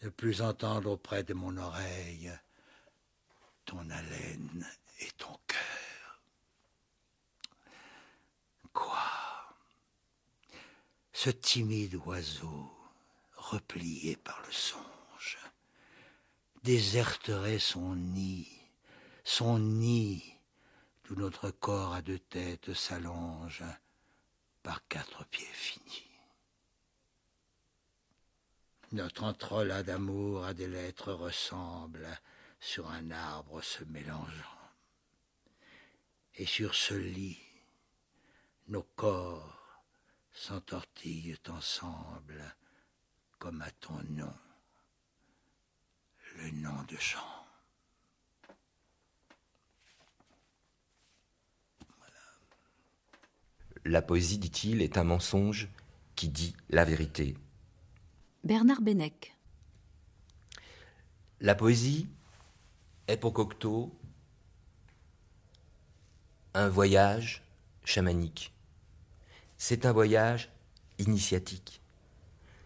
ne plus entendre auprès de mon oreille ton haleine et ton cœur. Quoi? Ce timide oiseau, replié par le songe, déserterait son nid d'où notre corps à deux têtes s'allonge par quatre pieds finis. Notre entrelac d'amour à des lettres ressemble sur un arbre se mélangeant. Et sur ce lit, nos corps s'entortillent ensemble comme à ton nom, le nom de Jean. La poésie, dit-il, est un mensonge qui dit la vérité. Bernard Bennec. La poésie est pour Cocteau un voyage chamanique. C'est un voyage initiatique.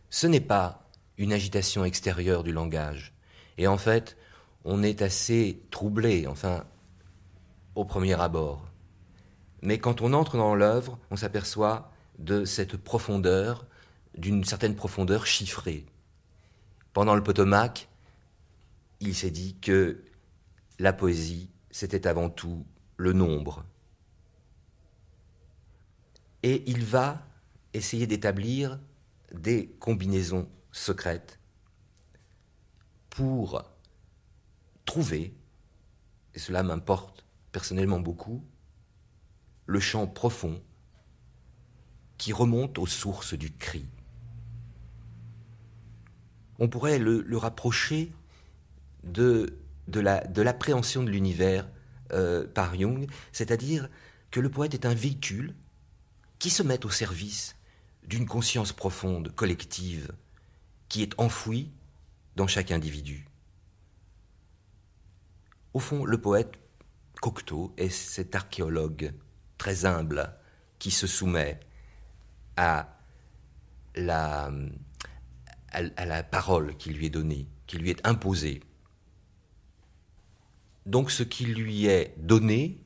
Ce n'est pas une agitation extérieure du langage. Et en fait, on est assez troublé, enfin, au premier abord. Mais quand on entre dans l'œuvre, on s'aperçoit de cette profondeur, d'une certaine profondeur chiffrée. Pendant le Potomac, il s'est dit que la poésie, c'était avant tout le nombre. Et il va essayer d'établir des combinaisons secrètes pour trouver, et cela m'importe personnellement beaucoup, le chant profond qui remonte aux sources du cri. On pourrait le rapprocher de l'appréhension de l'univers par Jung, c'est-à-dire que le poète est un véhicule qui se met au service d'une conscience profonde, collective, qui est enfouie dans chaque individu. Au fond, le poète Cocteau est cet archéologue très humble, qui se soumet à la parole qui lui est donnée, qui lui est imposée. Donc ce qui lui est donné,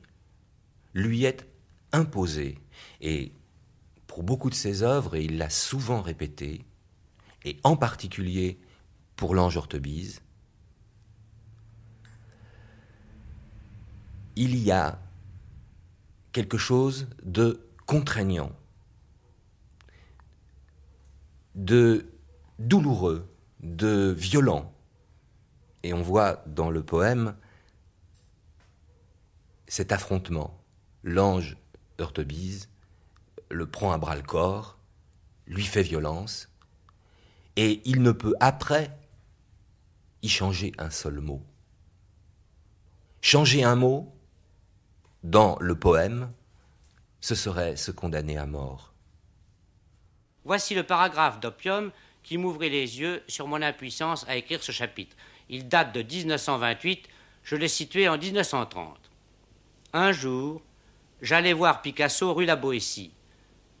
lui est imposé. Et pour beaucoup de ses œuvres, et il l'a souvent répété, et en particulier pour l'Ange Orthobise, il y a quelque chose de contraignant, de douloureux, de violent. Et on voit dans le poème cet affrontement. L'ange Orthobise le prend à bras-le-corps, lui fait violence, et il ne peut après y changer un seul mot. Changer un mot, dans le poème, ce serait se condamner à mort. Voici le paragraphe d'Opium qui m'ouvrit les yeux sur mon impuissance à écrire ce chapitre. Il date de 1928, je l'ai situé en 1930. Un jour, j'allais voir Picasso rue La Boétie.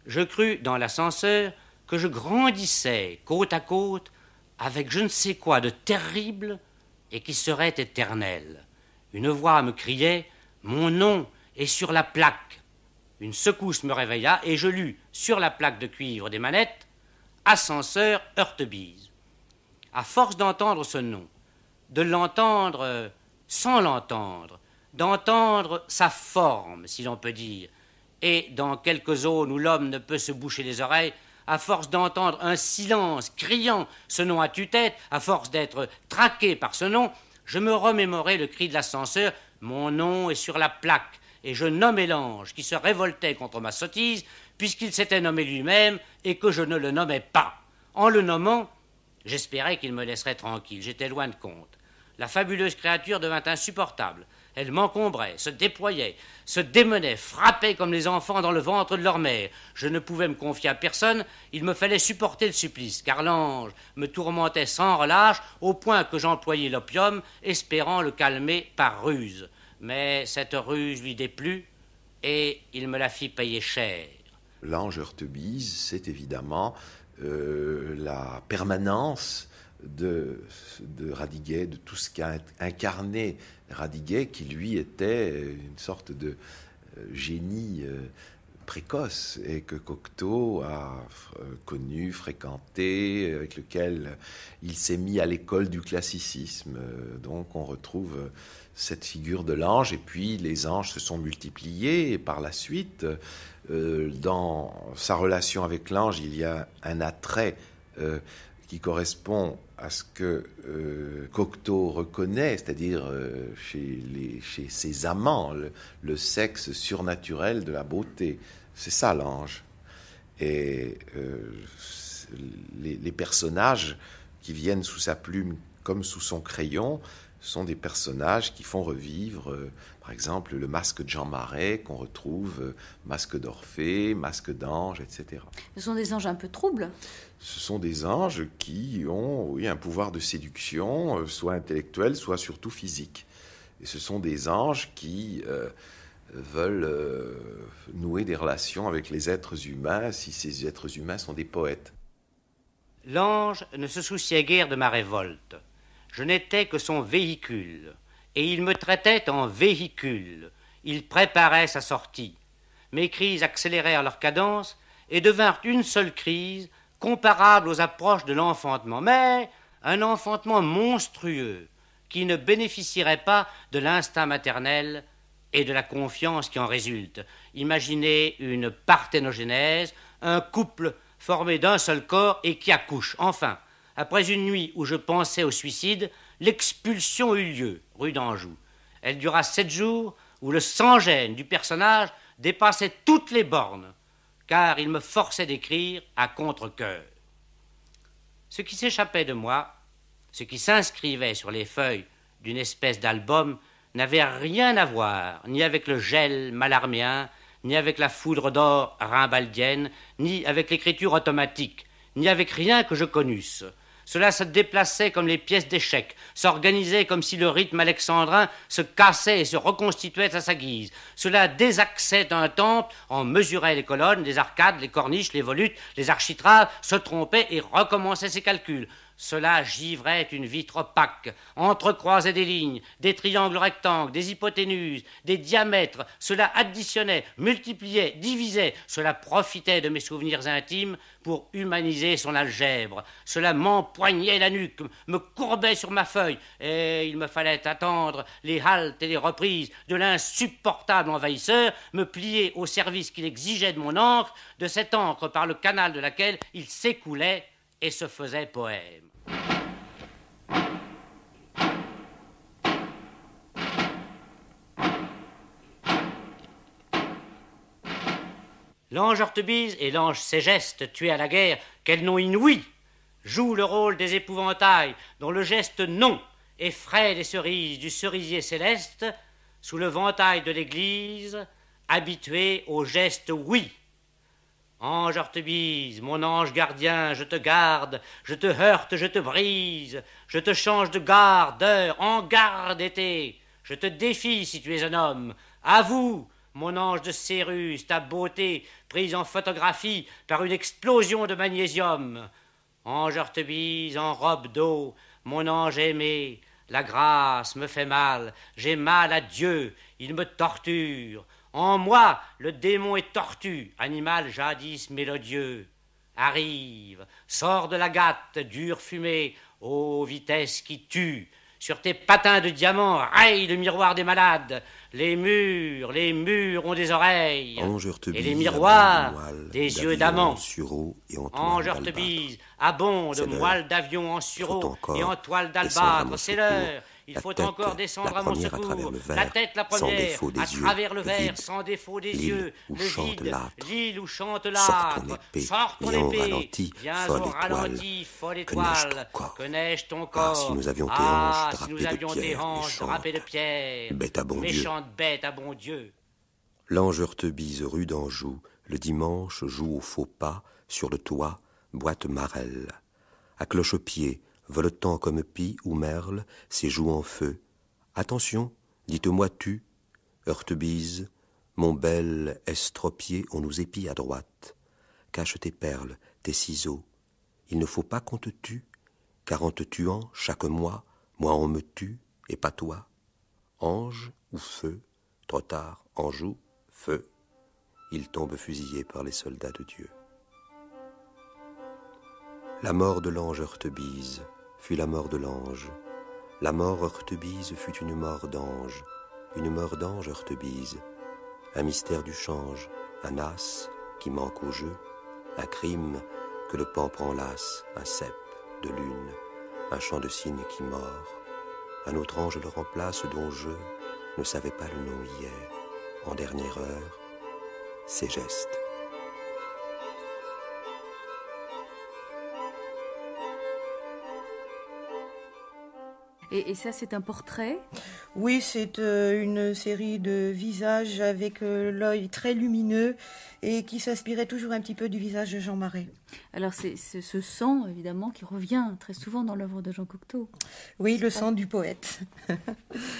Je crus, dans l'ascenseur, que je grandissais côte à côte avec je ne sais quoi de terrible et qui serait éternel. Une voix me criait « Mon nom est sur la plaque ». Une secousse me réveilla et je lus sur la plaque de cuivre des manettes « Ascenseur Orthobise ». À force d'entendre ce nom, de l'entendre sans l'entendre, d'entendre sa forme, si l'on peut dire, et dans quelques zones où l'homme ne peut se boucher les oreilles, à force d'entendre un silence criant ce nom à tue-tête, à force d'être traqué par ce nom, je me remémorais le cri de l'ascenseur « Mon nom est sur la plaque ». Et je nommais l'ange qui se révoltait contre ma sottise, puisqu'il s'était nommé lui-même et que je ne le nommais pas. En le nommant, j'espérais qu'il me laisserait tranquille, j'étais loin de compte. La fabuleuse créature devint insupportable. Elle m'encombrait, se déployait, se démenait, frappait comme les enfants dans le ventre de leur mère. Je ne pouvais me confier à personne, il me fallait supporter le supplice, car l'ange me tourmentait sans relâche, au point que j'employais l'opium, espérant le calmer par ruse. Mais cette ruse lui déplut, et il me la fit payer cher. L'ange Orthobise, c'est évidemment la permanence de Radiguet, de tout ce qu'a incarné Radiguet, qui lui était une sorte de génie précoce, et que Cocteau a connu, fréquenté, avec lequel il s'est mis à l'école du classicisme. Donc on retrouve cette figure de l'ange, et puis les anges se sont multipliés, et par la suite, dans sa relation avec l'ange, il y a un attrait qui correspond à ce que Cocteau reconnaît, c'est-à-dire chez ses amants, le sexe surnaturel de la beauté. C'est ça l'ange. Et les personnages qui viennent sous sa plume comme sous son crayon sont des personnages qui font revivre, par exemple, le masque de Jean Marais qu'on retrouve, masque d'Orphée, masque d'ange, etc. Ce sont des anges un peu troubles. Ce sont des anges qui ont, oui, un pouvoir de séduction, soit intellectuel, soit surtout physique. Et ce sont des anges qui veulent nouer des relations avec les êtres humains, si ces êtres humains sont des poètes. L'ange ne se souciait guère de ma révolte. Je n'étais que son véhicule, et il me traitait en véhicule. Il préparait sa sortie. Mes crises accélérèrent leur cadence et devinrent une seule crise, comparable aux approches de l'enfantement, mais un enfantement monstrueux qui ne bénéficierait pas de l'instinct maternel et de la confiance qui en résulte. Imaginez une parthénogenèse, un couple formé d'un seul corps et qui accouche. Enfin, après une nuit où je pensais au suicide, l'expulsion eut lieu, rue d'Anjou. Elle dura 7 jours où le sans-gêne du personnage dépassait toutes les bornes, car il me forçait d'écrire à contre-cœur. Ce qui s'échappait de moi, ce qui s'inscrivait sur les feuilles d'une espèce d'album, n'avait rien à voir, ni avec le gel malarméen, ni avec la foudre d'or rimbaldienne, ni avec l'écriture automatique, ni avec rien que je connusse. Cela se déplaçait comme les pièces d'échecs, s'organisait comme si le rythme alexandrin se cassait et se reconstituait à sa guise. Cela désaxait un temple, en mesurait les colonnes, les arcades, les corniches, les volutes, les architraves, se trompait et recommençait ses calculs. Cela givrait une vitre opaque, entrecroisait des lignes, des triangles rectangles, des hypoténuses, des diamètres. Cela additionnait, multipliait, divisait. Cela profitait de mes souvenirs intimes pour humaniser son algèbre. Cela m'empoignait la nuque, me courbait sur ma feuille. Et il me fallait attendre les haltes et les reprises de l'insupportable envahisseur, me plier au service qu'il exigeait de mon encre, de cette encre par le canal de laquelle il s'écoulait et se faisait poème. L'ange Hortebise et l'ange Ségeste, tués à la guerre, quel nom inouï, jouent le rôle des épouvantails, dont le geste non effraie les cerises du cerisier céleste, sous le ventail de l'église, habitué au geste oui. Ange Hortebise, mon ange gardien, je te garde, je te heurte, je te brise, je te change de garde, d'heure, en garde été, je te défie si tu es un homme. À vous, mon ange de Cérus, ta beauté prise en photographie par une explosion de magnésium. Ange Hortebise en robe d'eau, mon ange aimé, la grâce me fait mal, j'ai mal à Dieu, il me torture. En moi, le démon est tortue, animal jadis mélodieux. Arrive, sors de la gâte, dure fumée, ô vitesse qui tue. Sur tes patins de diamant, raye le miroir des malades. Les murs ont des oreilles. Et les miroirs, des yeux d'amant. Ange Hortebise, abonde de moelle d'avion en sureau et en toile d'albâtre, c'est l'heure. Il faut encore descendre à mon secours. La tête la première, à travers le verre, sans défaut des yeux. Le vide, l'île où chante l'âpre. Sors ton épée, viens au ralenti, folle étoile. Que neige ton corps. Si nous avions tes hanches drapées de pierre. Méchante bête à bon Dieu. L'ange Hortebise rue d'Anjou, le dimanche, joue au faux pas, sur le toit, boîte Marelle. À cloche-pied, voletant comme Pie ou Merle, ses joues en feu. Attention, dites-moi tu, Hortebise, mon bel estropié, on nous épie à droite. Cache tes perles, tes ciseaux. Il ne faut pas qu'on te tue, car en te tuant, chaque mois, moi on me tue, et pas toi. Ange ou feu, trop tard, Anjou, feu. Il tombe fusillé par les soldats de Dieu. La mort de l'ange Hortebise fut la mort de l'ange. La mort Hortebise fut une mort d'ange Hortebise. Un mystère du change, un as qui manque au jeu, un crime que le pan prend las, un cep de lune, un chant de cygne qui mord. Un autre ange le remplace dont je ne savais pas le nom hier. En dernière heure, ses gestes. Et ça, c'est un portrait ? Oui, c'est une série de visages avec l'œil très lumineux et qui s'inspirait toujours un petit peu du visage de Jean Marais. Alors, c'est ce sang, évidemment, qui revient très souvent dans l'œuvre de Jean Cocteau. Oui, le sang du poète.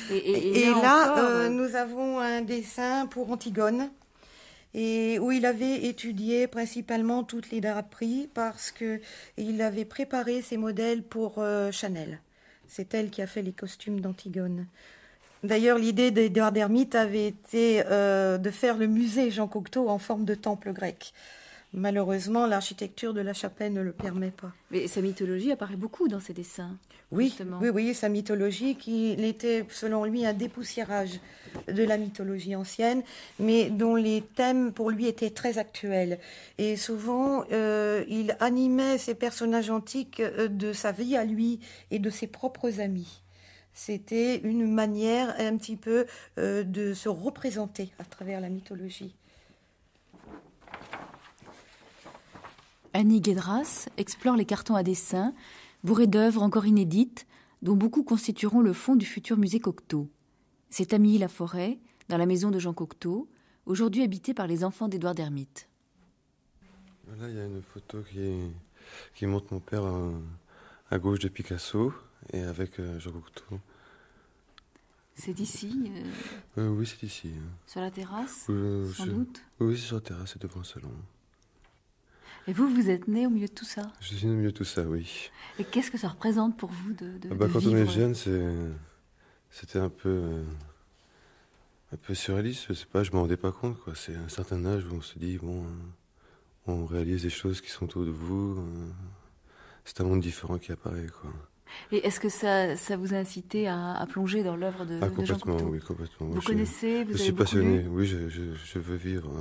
Et là, nous avons un dessin pour Antigone, et où il avait étudié principalement toutes les draperies parce qu'il avait préparé ses modèles pour Chanel. C'est elle qui a fait les costumes d'Antigone. D'ailleurs, l'idée d'Édouard d'Hermite avait été de faire le musée Jean Cocteau en forme de temple grec. Malheureusement, l'architecture de la chapelle ne le permet pas. Mais sa mythologie apparaît beaucoup dans ses dessins. Oui, sa mythologie, qui était, selon lui, un dépoussiérage de la mythologie ancienne, mais dont les thèmes, pour lui, étaient très actuels. Et souvent, il animait ces personnages antiques de sa vie à lui et de ses propres amis. C'était une manière un petit peu de se représenter à travers la mythologie. Annie Guédras explore les cartons à dessin, bourrés d'œuvres encore inédites, dont beaucoup constitueront le fond du futur musée Cocteau. C'est à Milly-la-Forêt, dans la maison de Jean Cocteau, aujourd'hui habitée par les enfants d'Édouard d'Hermite. Là, il y a une photo qui montre mon père à gauche de Picasso et avec Jean Cocteau. C'est d'ici Oui, c'est ici. Sur la terrasse, sans doute. Oui, c'est sur la terrasse, c'est devant le salon. Et vous êtes né au milieu de tout ça? Je suis né au milieu de tout ça, oui. Et qu'est-ce que ça représente pour vous de quand vivre... on est jeune, c'était un peu surréaliste. Je sais pas, je m'en rendais pas compte, quoi. C'est un certain âge où on se dit, bon, on réalise des choses qui sont autour de vous. C'est un monde différent qui apparaît, quoi. Et est-ce que ça vous a incité à plonger dans l'œuvre de Jean Cocteau? Oui, complètement. Vous connaissez, vous Je avez suis beaucoup passionné, lu? oui, je veux vivre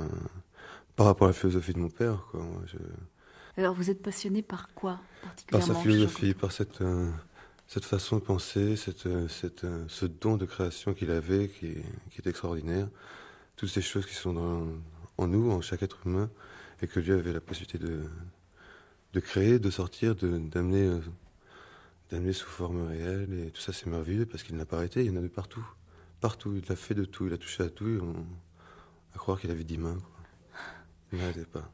par rapport à la philosophie de mon père, quoi. Alors vous êtes passionné par quoi, Par particulièrement? sa philosophie, par cette façon de penser, ce don de création qu'il avait, qui est extraordinaire. Toutes ces choses qui sont en nous, en chaque être humain, et que lui avait la possibilité de créer, de sortir, d'amener sous forme réelle. Et tout ça, c'est merveilleux, parce qu'il n'a pas arrêté, il y en a de partout. Partout, il a fait de tout, il a touché à tout, à croire qu'il avait 10 mains, quoi. Il n'arrêtait pas.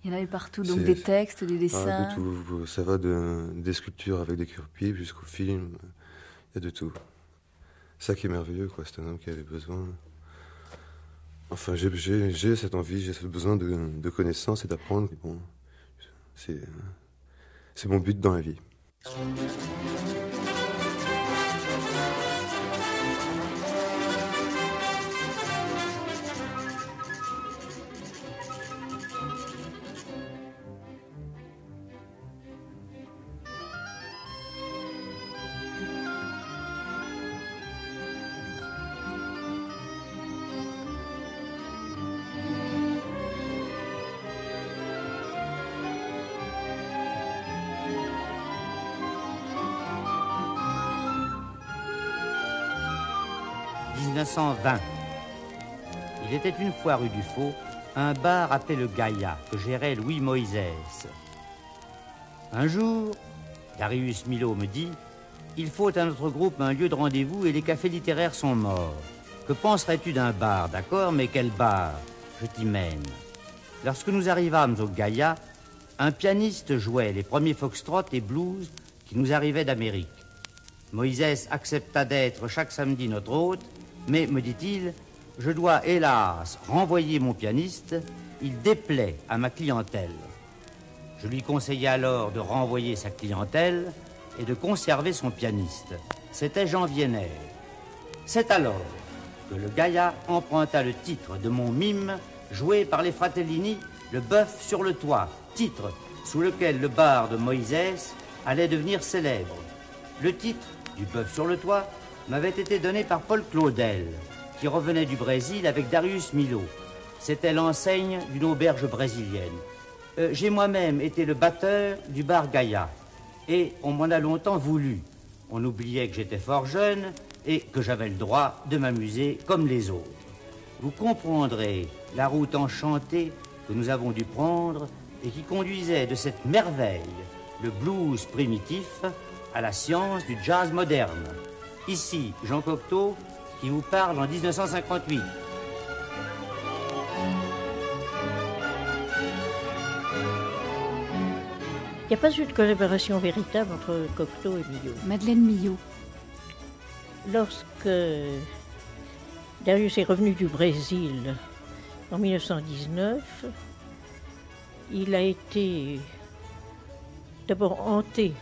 Il y en avait partout, donc des textes, des dessins. De tout. Ça va des sculptures avec des cure-pipes jusqu'aux films. Il y a de tout. C'est ça qui est merveilleux, quoi. C'est un homme qui avait besoin. Enfin, j'ai cette envie, j'ai ce besoin de connaissances et d'apprendre. Bon, c'est mon but dans la vie. 1920. Il était une fois rue du Faux un bar appelé le Gaïa que gérait Louis Moïse. Un jour, Darius Milhaud me dit « Il faut à notre groupe un lieu de rendez-vous et les cafés littéraires sont morts. Que penserais-tu d'un bar, d'accord, mais quel bar? Je t'y mène. » Lorsque nous arrivâmes au Gaïa, un pianiste jouait les premiers foxtrots et blues qui nous arrivaient d'Amérique. Moïse accepta d'être chaque samedi notre hôte, mais, me dit-il, je dois hélas renvoyer mon pianiste, il déplaît à ma clientèle. Je lui conseillai alors de renvoyer sa clientèle et de conserver son pianiste. C'était Jean Viennet. C'est alors que le Gaïa emprunta le titre de mon mime, joué par les Fratellini, Le Bœuf sur le Toit, titre sous lequel le bar de Moïse allait devenir célèbre. Le titre du Bœuf sur le Toit m'avait été donné par Paul Claudel, qui revenait du Brésil avec Darius Milhaud. C'était l'enseigne d'une auberge brésilienne. J'ai moi-même été le batteur du bar Gaïa, et on m'en a longtemps voulu. On oubliait que j'étais fort jeune et que j'avais le droit de m'amuser comme les autres. Vous comprendrez la route enchantée que nous avons dû prendre et qui conduisait de cette merveille, le blues primitif, à la science du jazz moderne. Ici, Jean Cocteau, qui vous parle en 1958. Il n'y a pas eu de collaboration véritable entre Cocteau et Milhaud. Madeleine Milhaud. Lorsque Darius est revenu du Brésil en 1919, il a été d'abord hanté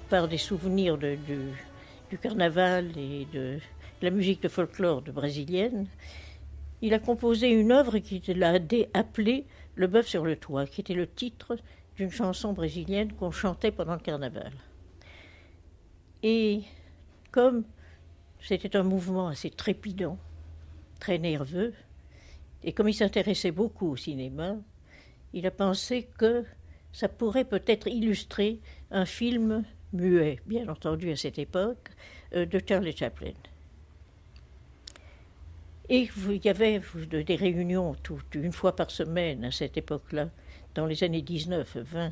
par des souvenirs du carnaval et de la musique de folklore brésilienne. Il a composé une œuvre qu'il a appelée « Le Bœuf sur le Toit », qui était le titre d'une chanson brésilienne qu'on chantait pendant le carnaval. Et comme c'était un mouvement assez trépidant, très nerveux, et comme il s'intéressait beaucoup au cinéma, il a pensé que ça pourrait peut-être illustrer un film muet, bien entendu à cette époque, de Charlie Chaplin. Et il y avait des réunions une fois par semaine à cette époque-là, dans les années 19-20,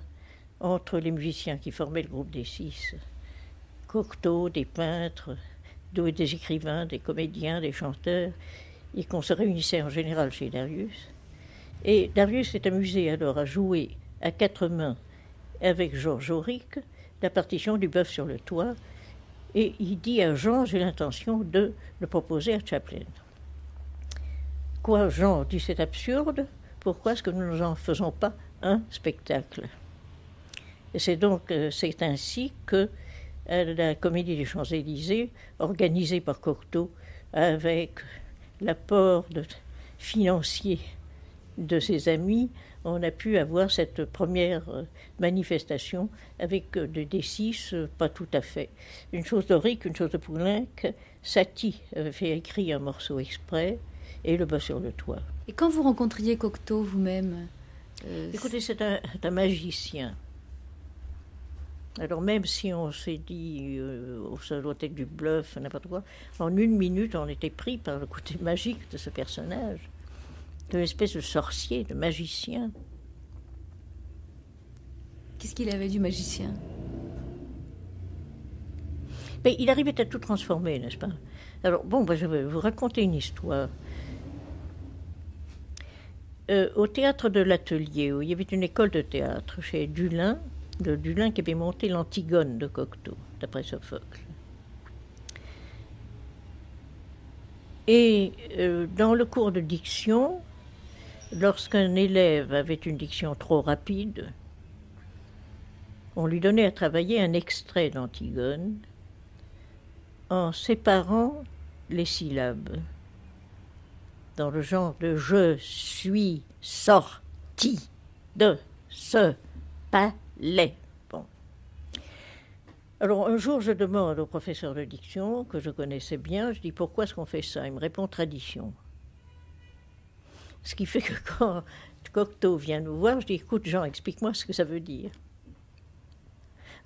entre les musiciens qui formaient le groupe des Six. Cocteau, des peintres, des écrivains, des comédiens, des chanteurs, et qu'on se réunissait en général chez Darius. Et Darius s'est amusé alors à jouer à quatre mains avec Georges Auric la partition du Bœuf sur le toit, et il dit à Jean, j'ai l'intention de le proposer à Chaplin. Quoi, Jean dit, c'est absurde, pourquoi est-ce que nous n'en faisons pas un spectacle? Et c'est ainsi que la Comédie des Champs-Élysées, organisée par Cocteau, avec l'apport financier de ses amis, on a pu avoir cette première manifestation avec des six, pas tout à fait. Une chose de Ric, une chose de Poulenc. Satie avait fait écrire un morceau exprès, et Le Bœuf sur le toit. Et quand vous rencontriez Cocteau vous-même Écoutez, c'est un magicien. Alors même si on s'est dit, ça doit être du bluff, n'importe quoi, en une minute, on était pris par le côté magique de ce personnage, d'une espèce de sorcier, de magicien. Qu'est-ce qu'il avait du magicien? Mais il arrivait à tout transformer, n'est-ce pas? Alors, bon, je vais vous raconter une histoire. Au théâtre de l'Atelier, où il y avait une école de théâtre chez Dulin, de Dulin qui avait monté l'Antigone de Cocteau, d'après Sophocle. Et dans le cours de diction, lorsqu'un élève avait une diction trop rapide, on lui donnait à travailler un extrait d'Antigone en séparant les syllabes dans le genre de « je suis sorti de ce palais ». Bon. Alors un jour, je demande au professeur de diction, que je connaissais bien, je dis « pourquoi est-ce qu'on fait ça ?» Il me répond « tradition ». Ce qui fait que quand Cocteau vient nous voir, je dis « écoute Jean, explique-moi ce que ça veut dire ».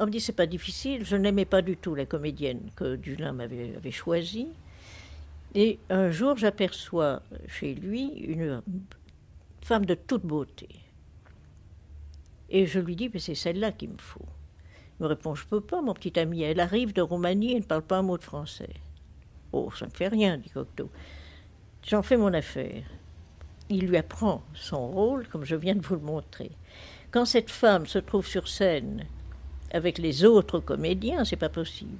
On me dit « c'est pas difficile, je n'aimais pas du tout la comédienne que Dulin avait choisie. Et un jour, j'aperçois chez lui une femme de toute beauté. Et je lui dis, mais c'est celle-là qu'il me faut. Il me répond, je peux pas, mon petit ami, elle arrive de Roumanie et ne parle pas un mot de français. Oh, ça ne me fait rien, dit Cocteau. J'en fais mon affaire. Il lui apprend son rôle, comme je viens de vous le montrer. Quand cette femme se trouve sur scène avec les autres comédiens, c'est pas possible.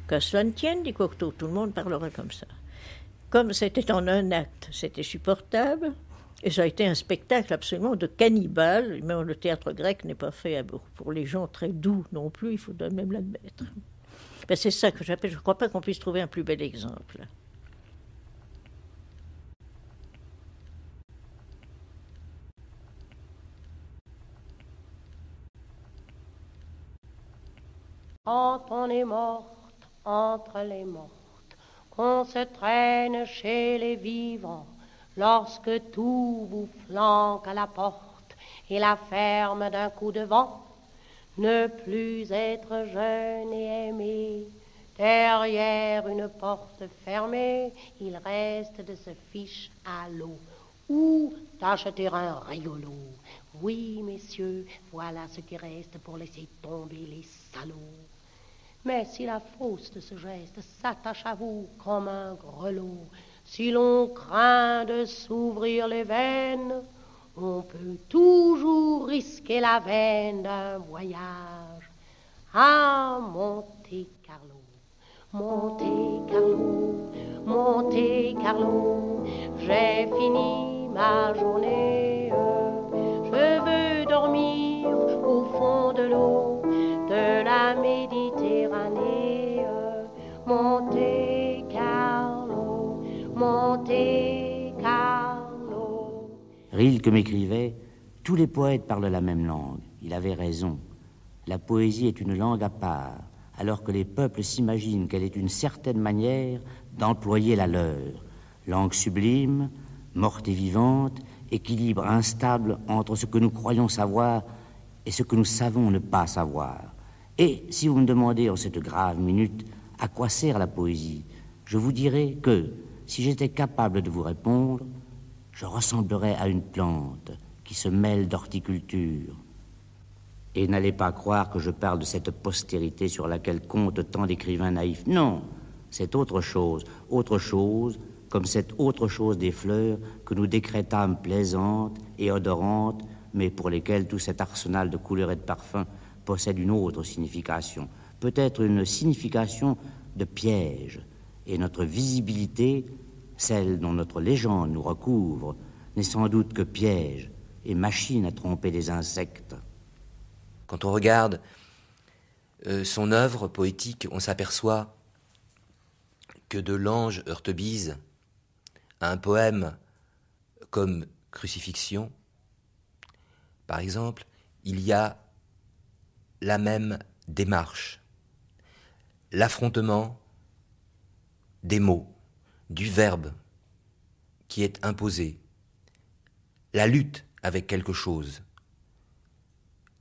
Qu'à cela ne tienne, dit Cocteau, tout le monde parlera comme ça. Comme c'était en un acte, c'était supportable, et ça a été un spectacle absolument de cannibale. Même le théâtre grec n'est pas fait pour les gens très doux non plus, il faut même l'admettre. Ben, c'est ça que j'appelle, je ne crois pas qu'on puisse trouver un plus bel exemple. Quand on est morte entre les mortes, qu'on se traîne chez les vivants, lorsque tout vous flanque à la porte et la ferme d'un coup de vent, ne plus être jeune et aimé, derrière une porte fermée, il reste de se fiche à l'eau, ou d'acheter un rigolo. Oui, messieurs, voilà ce qui reste pour laisser tomber les salauds. Mais si la fausse de ce geste s'attache à vous comme un grelot, si l'on craint de s'ouvrir les veines, on peut toujours risquer la veine d'un voyage à Monte-Carlo. Monte-Carlo, Monte-Carlo, j'ai fini ma journée. Je veux dormir au fond de l'eau de la Méditerranée. Monte-Carlo, Monte-Carlo. Rilke m'écrivait « Tous les poètes parlent la même langue. » Il avait raison. La poésie est une langue à part, alors que les peuples s'imaginent qu'elle est une certaine manière d'employer la leur. Langue sublime, morte et vivante, équilibre instable entre ce que nous croyons savoir et ce que nous savons ne pas savoir. Et si vous me demandez en cette grave minute à quoi sert la poésie, je vous dirai que, si j'étais capable de vous répondre, je ressemblerais à une plante qui se mêle d'horticulture. Et n'allez pas croire que je parle de cette postérité sur laquelle comptent tant d'écrivains naïfs. Non, c'est autre chose, comme cette autre chose des fleurs que nous décrétâmes plaisantes et odorantes, mais pour lesquelles tout cet arsenal de couleurs et de parfums possède une autre signification, peut-être une signification de piège, et notre visibilité, celle dont notre légende nous recouvre, n'est sans doute que piège et machine à tromper les insectes. Quand on regarde son œuvre poétique, on s'aperçoit que de l'ange Heurtebise à un poème comme Crucifixion, par exemple, il y a la même démarche, l'affrontement des mots, du verbe qui est imposé, la lutte avec quelque chose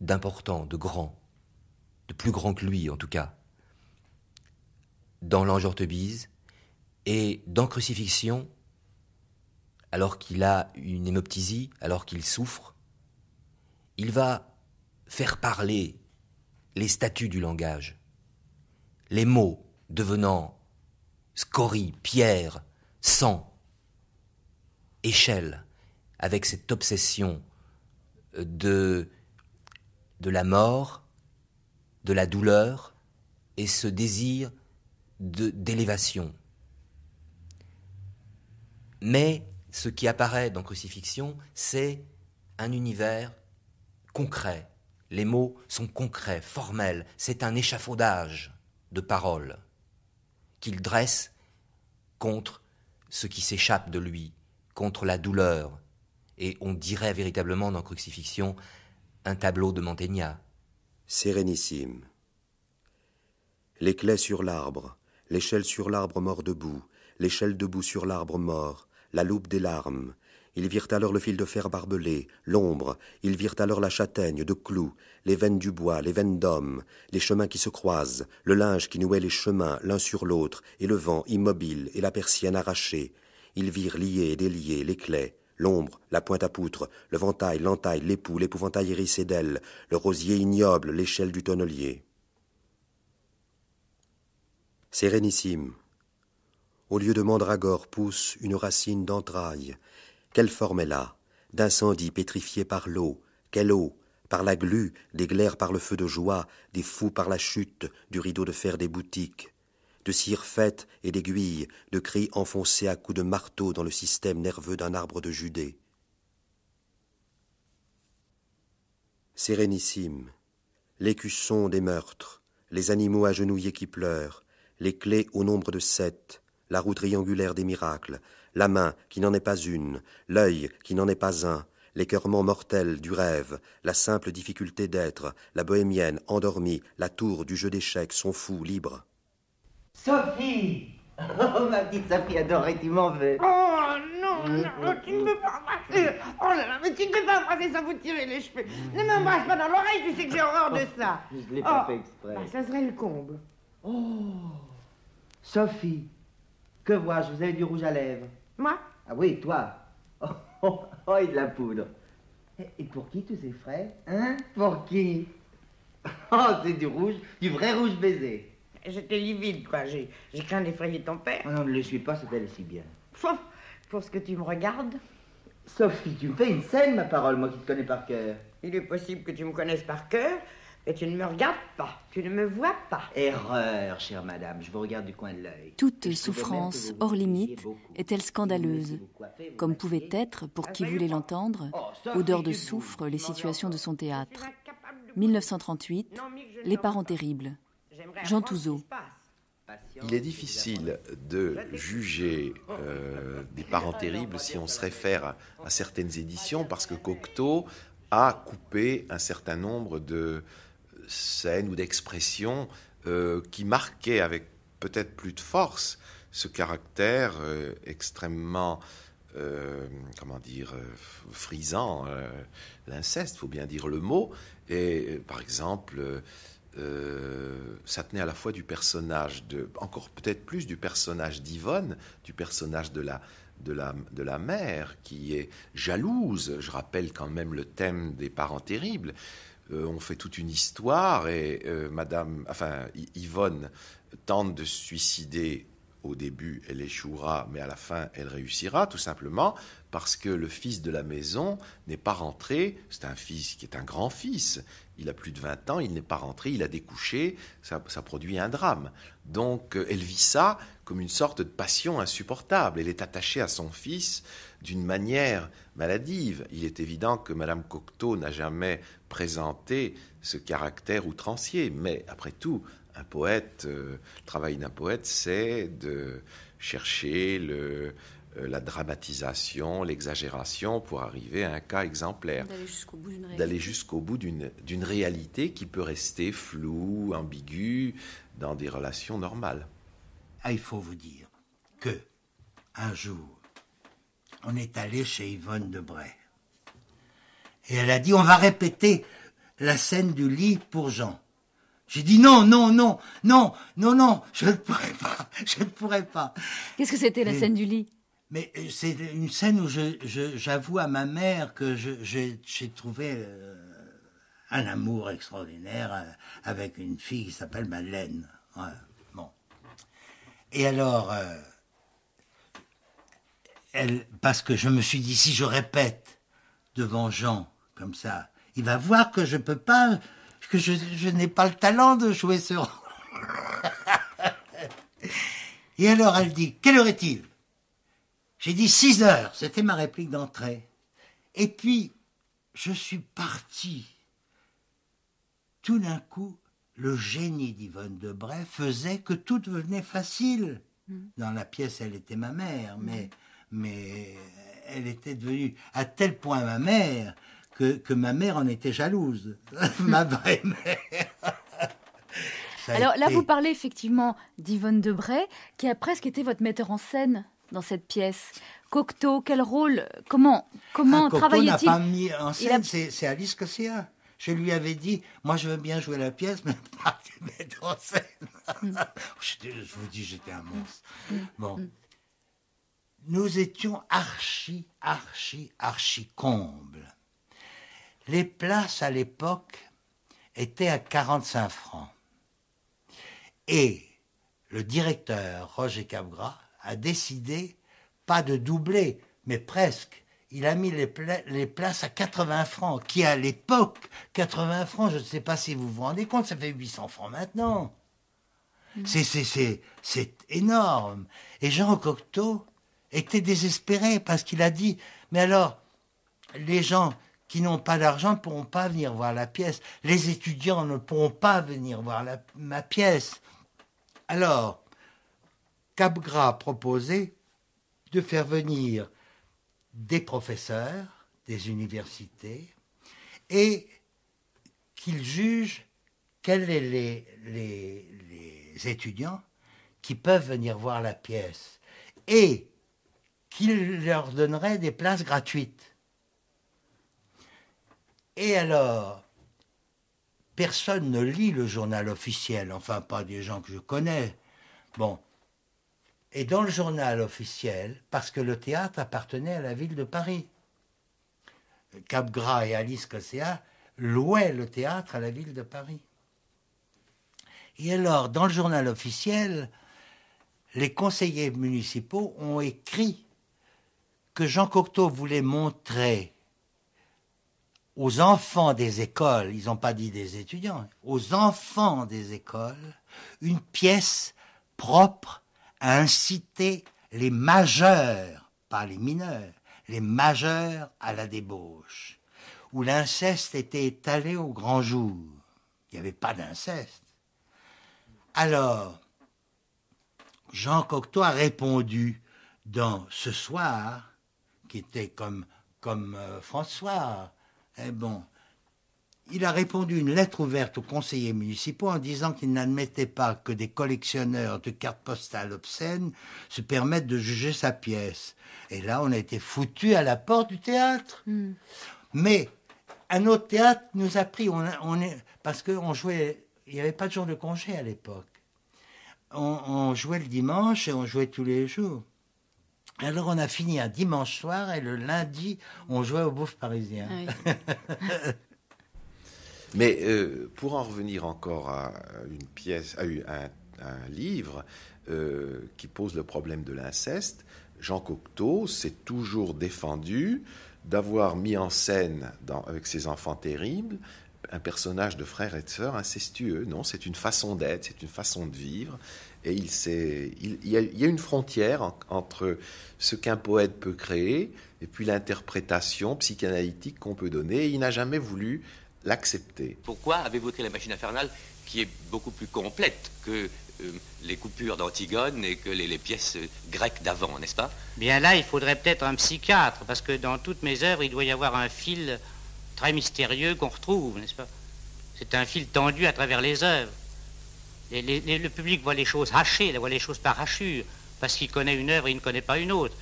d'important, de grand, de plus grand que lui en tout cas, dans l'ange Heurtebise, et dans Crucifixion, alors qu'il a une hémoptysie, alors qu'il souffre, il va faire parler les statues du langage, les mots devenant scories, pierres, sang, échelle, avec cette obsession de la mort, de la douleur et ce désir d'élévation. Mais ce qui apparaît dans Crucifixion, c'est un univers concret. Les mots sont concrets, formels. C'est un échafaudage de paroles qu'il dresse contre ce qui s'échappe de lui, contre la douleur. Et on dirait véritablement dans Crucifixion un tableau de Mantegna. Sérénissime. Les claies sur l'arbre, l'échelle sur l'arbre mort debout, l'échelle debout sur l'arbre mort, la loupe des larmes. Ils virent alors le fil de fer barbelé, l'ombre, ils virent alors la châtaigne de clous, les veines du bois, les veines d'hommes, les chemins qui se croisent, le linge qui nouait les chemins l'un sur l'autre, et le vent immobile et la persienne arrachée. Ils virent lier et délier les claies, l'ombre, la pointe à poutre, le ventail, l'entaille, l'époux, l'épouvantail hérissé d'ailes, le rosier ignoble, l'échelle du tonnelier. Sérénissime. Au lieu de mandragore pousse une racine d'entrailles. Quelle forme est là, d'incendie pétrifié par l'eau? Quelle eau? Par la glu, des glaires par le feu de joie, des fous par la chute, du rideau de fer des boutiques. De cire faite et d'aiguilles, de cris enfoncés à coups de marteau dans le système nerveux d'un arbre de Judée. Sérénissime. L'écusson des meurtres, les animaux agenouillés qui pleurent, les clés au nombre de 7, la roue triangulaire des miracles, la main qui n'en est pas une, l'œil qui n'en est pas un, l'écœurement mortel du rêve, la simple difficulté d'être, la bohémienne endormie, la tour du jeu d'échecs, son fou libre. Sophie! Oh, ma petite Sophie adorée, tu m'en veux. Oh non, non, tu ne peux pas embrasser. Oh là là, mais tu ne peux pas embrasser sans vous tirer les cheveux. Ne m'embrasse pas dans l'oreille, tu sais que j'ai horreur de ça. Je ne l'ai pas fait exprès. Bah, ça serait le comble. Oh! Sophie, que vois-je? Vous avez du rouge à lèvres? Moi? Ah oui, toi. Oh, oh, oh, et de la poudre. Et pour qui tous ces frais? Hein? Pour qui? Oh, c'est du rouge, du vrai rouge baiser. J'étais livide, quoi. J'ai craint d'effrayer ton père. Oh non, ne le suis pas, c'est elle si bien. Pour ce que tu me regardes. Sophie, tu me fais une scène, ma parole, moi qui te connais par cœur. Il est possible que tu me connaisses par cœur, mais tu ne me regardes pas, tu ne me vois pas. Erreur, chère madame, je vous regarde du coin de l'œil. Toute souffrance hors limite est-elle scandaleuse, comme pouvait être, pour qui voulait l'entendre, odeur de soufre, les situations de son théâtre. 1938, Les parents terribles. Jean Touzeau. Il est difficile de juger des parents terribles si on se réfère à certaines éditions, parce que Cocteau a coupé un certain nombre de scènes ou d'expressions qui marquaient avec peut-être plus de force ce caractère extrêmement, frisant, l'inceste, il faut bien dire le mot. Et par exemple, ça tenait à la fois du personnage, encore peut-être plus du personnage d'Yvonne, du personnage de la mère qui est jalouse. Je rappelle quand même le thème des parents terribles. On fait toute une histoire et Yvonne tente de se suicider. Au début, elle échouera, mais à la fin, elle réussira, tout simplement parce que le fils de la maison n'est pas rentré. C'est un fils qui est un grand-fils. Il a plus de 20 ans, il n'est pas rentré, il a découché, ça produit un drame. Donc elle vit ça comme une sorte de passion insupportable. Elle est attachée à son fils d'une manière maladive. Il est évident que Madame Cocteau n'a jamais présenté ce caractère outrancier, mais après tout, un poète, le travail d'un poète, c'est de chercher la dramatisation, l'exagération pour arriver à un cas exemplaire. D'aller jusqu'au bout d'une réalité qui peut rester floue, ambiguë, dans des relations normales. Ah, il faut vous dire que, un jour, on est allé chez Yvonne Debray. Et elle a dit, on va répéter la scène du lit pour Jean. J'ai dit non, je ne pourrais pas. Qu'est-ce que c'était la scène du lit? Mais c'est une scène où j'avoue à ma mère que j'ai trouvé un amour extraordinaire avec une fille qui s'appelle Madeleine. Ouais, bon. Et alors, parce que je me suis dit, si je répète devant Jean, comme ça, il va voir que je peux pas, que je n'ai pas le talent de jouer ce rôle. Et alors elle dit, quelle heure est-il? J'ai dit 6 heures, c'était ma réplique d'entrée. Et puis, je suis parti. Tout d'un coup, le génie d'Yvonne Debray faisait que tout devenait facile. Dans la pièce, elle était ma mère, mais elle était devenue à tel point ma mère que ma mère en était jalouse. Ma vraie mère. Alors là, vous parlez effectivement d'Yvonne Debray, qui a presque été votre metteur en scène dans cette pièce. Cocteau, quel rôle, comment travaillait-il? Cocteau n'a pas mis en scène, c'est Alice Cossia. Je lui avais dit, moi je veux bien jouer la pièce, mais pas de mettre en scène. Je vous dis, j'étais un monstre. Bon. Nous étions archi combles. Les places à l'époque étaient à 45 francs. Et le directeur, Roger Capgras, a décidé, pas de doubler, mais presque. Il a mis les places à 80 francs, qui à l'époque, 80 francs, je ne sais pas si vous vous rendez compte, ça fait 800 francs maintenant. C'est énorme. Et Jean Cocteau était désespéré parce qu'il a dit, mais alors, les gens qui n'ont pas d'argent ne pourront pas venir voir la pièce. Les étudiants ne pourront pas venir voir ma pièce. Alors, Capgras proposait de faire venir des professeurs des universités et qu'ils jugent quels sont les étudiants qui peuvent venir voir la pièce et qu'il leur donnerait des places gratuites. Et alors, personne ne lit le journal officiel, enfin pas des gens que je connais. Bon. Et dans le journal officiel, parce que le théâtre appartenait à la ville de Paris, Capgras et Alice Cossia louaient le théâtre à la ville de Paris. Et alors, dans le journal officiel, les conseillers municipaux ont écrit que Jean Cocteau voulait montrer aux enfants des écoles, ils n'ont pas dit des étudiants, aux enfants des écoles, une pièce propre à inciter les majeurs, pas les mineurs, les majeurs à la débauche, où l'inceste était étalé au grand jour. Il n'y avait pas d'inceste. Alors, Jean Cocteau a répondu dans Ce Soir, qui était comme François. Eh bon, il a répondu une lettre ouverte aux conseillers municipaux en disant qu'il n'admettait pas que des collectionneurs de cartes postales obscènes se permettent de juger sa pièce. Et là, on a été foutus à la porte du théâtre. Mais un autre théâtre nous a pris, parce qu'on jouait, il n'y avait pas de jour de congé à l'époque. On jouait le dimanche et on jouait tous les jours. Alors on a fini un dimanche soir et le lundi, on jouait au Bouffe Parisien. Oui. Mais pour en revenir encore à une pièce, à un livre qui pose le problème de l'inceste, Jean Cocteau s'est toujours défendu d'avoir mis en scène, avec ses enfants terribles, un personnage de frère et de sœur incestueux. Non, c'est une façon d'être, c'est une façon de vivre. Et il y a une frontière entre ce qu'un poète peut créer et puis l'interprétation psychanalytique qu'on peut donner. Et il n'a jamais voulu l'accepter. Pourquoi avez-vous écrit La Machine infernale, qui est beaucoup plus complète que les coupures d'Antigone et que les pièces grecques d'avant, n'est-ce pas? Bien là, il faudrait peut-être un psychiatre, parce que dans toutes mes œuvres, il doit y avoir un fil très mystérieux qu'on retrouve, n'est-ce pas? C'est un fil tendu à travers les œuvres. Le public voit les choses hachées, il voit les choses par hachure, parce qu'il connaît une œuvre et il ne connaît pas une autre.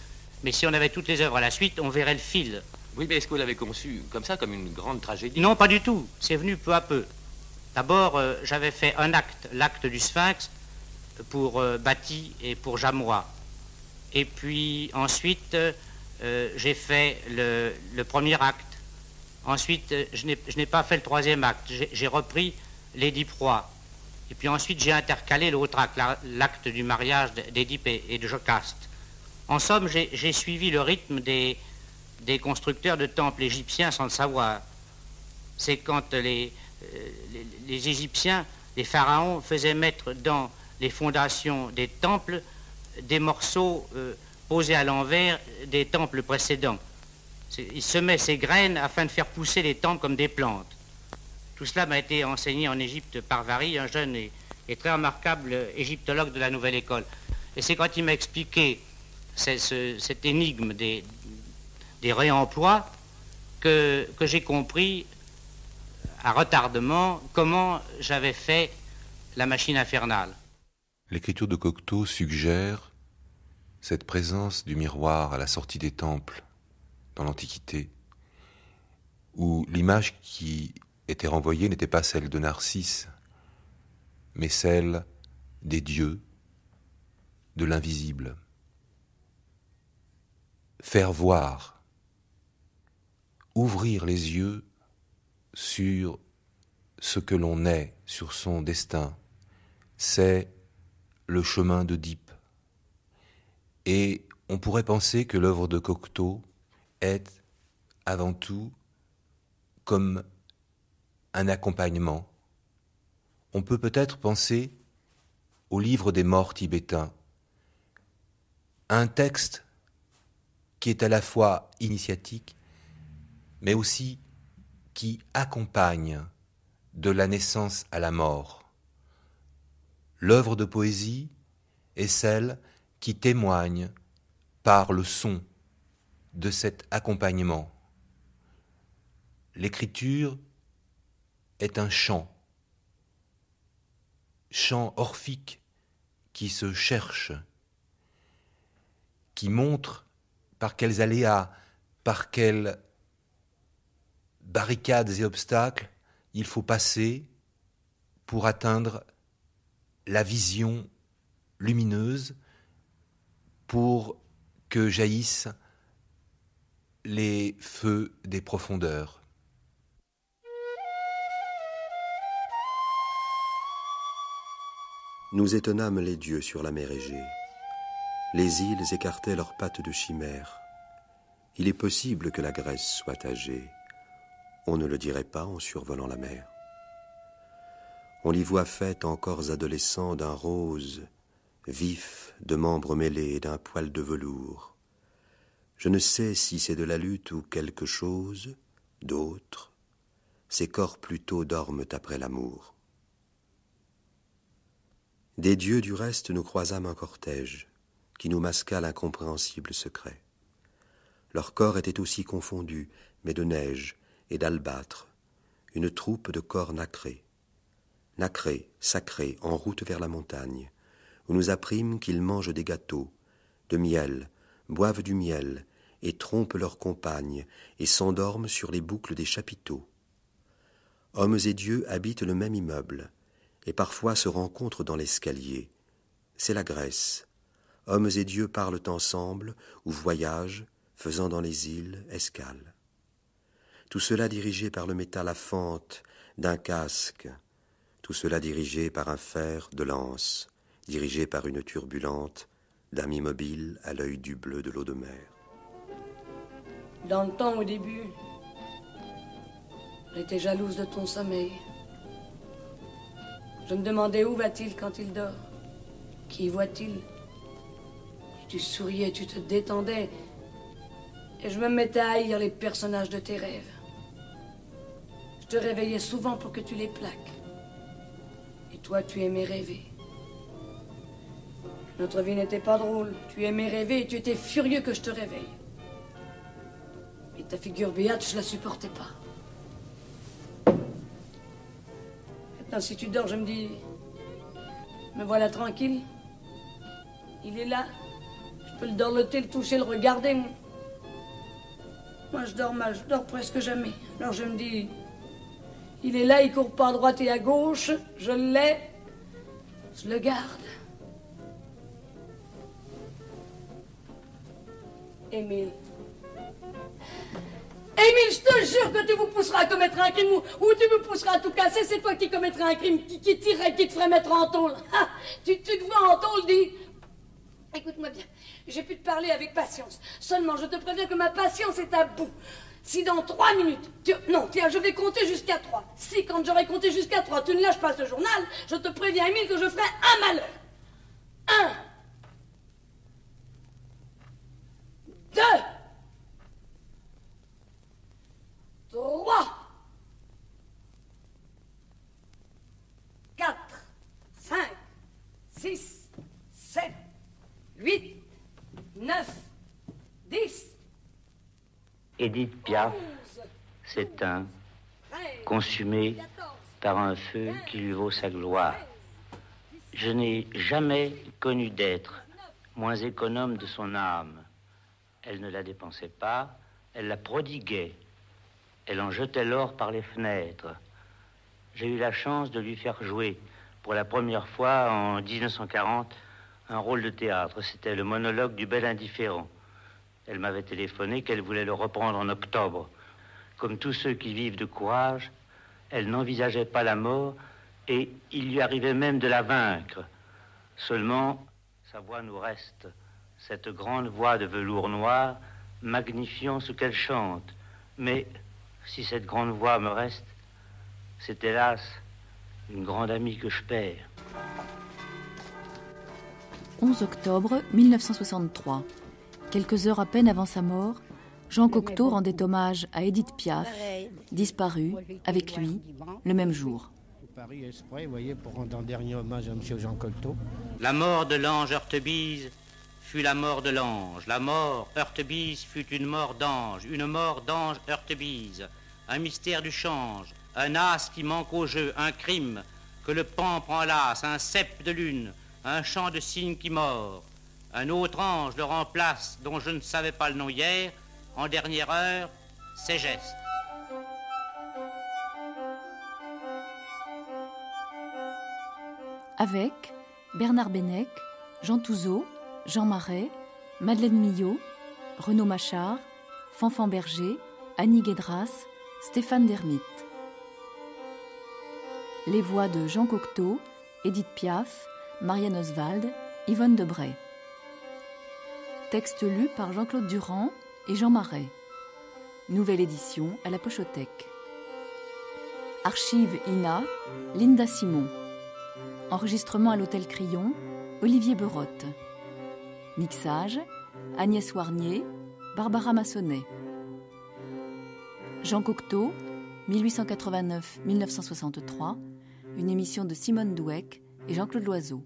Mais si on avait toutes les œuvres à la suite, on verrait le fil. Oui, mais est-ce que vous l'avez conçu comme ça, comme une grande tragédie? Non, pas du tout. C'est venu peu à peu. D'abord, j'avais fait un acte, l'acte du Sphinx, pour Bati et pour Jamois. Et puis ensuite, j'ai fait le premier acte. Ensuite, je n'ai pas fait le troisième acte. J'ai repris l'Édipe roi. Et puis ensuite, j'ai intercalé l'autre acte, l'acte du mariage d'Édipe et de Jocaste. En somme, j'ai suivi le rythme des constructeurs de temples égyptiens sans le savoir. C'est quand les Égyptiens, les pharaons, faisaient mettre dans les fondations des temples des morceaux posés à l'envers des temples précédents. Ils semaient ces graines afin de faire pousser les temples comme des plantes. Tout cela m'a été enseigné en Égypte par Vary, un jeune et très remarquable égyptologue de la Nouvelle École. Et c'est quand il m'a expliqué cette énigme des réemplois que j'ai compris à retardement comment j'avais fait La Machine infernale. L'écriture de Cocteau suggère cette présence du miroir à la sortie des temples dans l'Antiquité, où l'image qui était renvoyée n'était pas celle de Narcisse, mais celle des dieux, de l'invisible. Faire voir, ouvrir les yeux sur ce que l'on est, sur son destin, c'est le chemin d'Œdipe. Et on pourrait penser que l'œuvre de Cocteau est avant tout comme un accompagnement. On peut peut-être penser au livre des morts tibétains, un texte qui est à la fois initiatique, mais aussi qui accompagne de la naissance à la mort. L'œuvre de poésie est celle qui témoigne par le son de cet accompagnement. L'écriture est un chant orphique qui se cherche, qui montre par quels aléas, par quelles barricades et obstacles il faut passer pour atteindre la vision lumineuse, pour que jaillissent les feux des profondeurs. Nous étonnâmes les dieux sur la mer Égée. Les îles écartaient leurs pattes de chimère. Il est possible que la Grèce soit âgée. On ne le dirait pas en survolant la mer. On l'y voit faite en corps adolescents d'un rose vif, de membres mêlés et d'un poil de velours. Je ne sais si c'est de la lutte ou quelque chose d'autre. Ces corps plutôt dorment après l'amour. Des dieux du reste nous croisâmes un cortège qui nous masqua l'incompréhensible secret. Leurs corps étaient aussi confondus, mais de neige et d'albâtre, une troupe de corps nacrés. Nacrés, sacrés, en route vers la montagne, où nous apprîmes qu'ils mangent des gâteaux, de miel, boivent du miel, et trompent leurs compagnes, et s'endorment sur les boucles des chapiteaux. Hommes et dieux habitent le même immeuble, et parfois se rencontrent dans l'escalier. C'est la Grèce. Hommes et dieux parlent ensemble, ou voyagent, faisant dans les îles escale. Tout cela dirigé par le métal à fente d'un casque, tout cela dirigé par un fer de lance, dirigé par une turbulente Dame immobile à l'œil du bleu de l'eau de mer. Dans le temps, au début, j'étais jalouse de ton sommeil. Je me demandais où va-t-il quand il dort? Qui voit-il? Et tu souriais, tu te détendais. Et je me mettais à haïr les personnages de tes rêves. Je te réveillais souvent pour que tu les plaques. Et toi, tu aimais rêver. Notre vie n'était pas drôle. Tu aimais rêver et tu étais furieux que je te réveille. Et ta figure béate, je la supportais pas. Maintenant, si tu dors, je me dis... Me voilà tranquille. Il est là. Je peux le dorloter, le toucher, le regarder. Moi, je dors mal, je dors presque jamais. Alors je me dis... Il est là, il court pas à droite et à gauche. Je l'ai. Je le garde. Émile. Émile, je te jure que tu vous pousseras à commettre un crime ou tu me pousseras à tout casser. C'est toi qui commettras un crime, qui tirerait, qui te ferait mettre en tôle. Ah, tu te vois en tôle, dis. Écoute-moi bien, j'ai pu te parler avec patience. Seulement, je te préviens que ma patience est à bout. Si dans 3 minutes... Non, tiens, je vais compter jusqu'à 3. Si, quand j'aurai compté jusqu'à 3, tu ne lâches pas ce journal, je te préviens, Émile, que je ferai un malheur. 1. 2. 3. 4. 5. 6. 7. 8. 9. 10. Édith Piaf s'éteint, consumée par un feu qui lui vaut sa gloire. Je n'ai jamais connu d'être moins économe de son âme. Elle ne la dépensait pas, elle la prodiguait. Elle en jetait l'or par les fenêtres. J'ai eu la chance de lui faire jouer pour la première fois en 1940 un rôle de théâtre. C'était le monologue du bel indifférent. Elle m'avait téléphoné qu'elle voulait le reprendre en octobre. Comme tous ceux qui vivent de courage, elle n'envisageait pas la mort et il lui arrivait même de la vaincre. Seulement, sa voix nous reste, cette grande voix de velours noir, magnifiant ce qu'elle chante. Mais si cette grande voix me reste, c'est hélas une grande amie que je perds. 11 octobre 1963. Quelques heures à peine avant sa mort, Jean Cocteau rendait hommage à Édith Piaf, disparue, avec lui, le même jour. Paris exprès, vous voyez, pour rendre un dernier hommage à M. Jean Cocteau. La mort de l'ange Heurtebise fut la mort de l'ange. La mort Heurtebise fut une mort d'ange Heurtebise. Un mystère du change, un as qui manque au jeu, un crime que le pan prend l'as, un cep de lune, un chant de cygne qui mord. Un autre ange le remplace, dont je ne savais pas le nom hier, en dernière heure, ses gestes. Avec Bernard Bennec, Jean Touzeau, Jean Marais, Madeleine Millot, Renaud Machard, Fanfan Berger, Annie Guédras, Stéphane Dermite. Les voix de Jean Cocteau, Édith Piaf, Marianne Oswald, Yvonne Debray. Texte lu par Jean-Claude Durand et Jean Marais. Nouvelle édition à la Pochothèque. Archives INA, Linda Simon. Enregistrement à l'Hôtel Crillon, Olivier Berotte. Mixage, Agnès Warnier, Barbara Massonnet. Jean Cocteau, 1889-1963, une émission de Simone Douek et Jean-Claude Loiseau.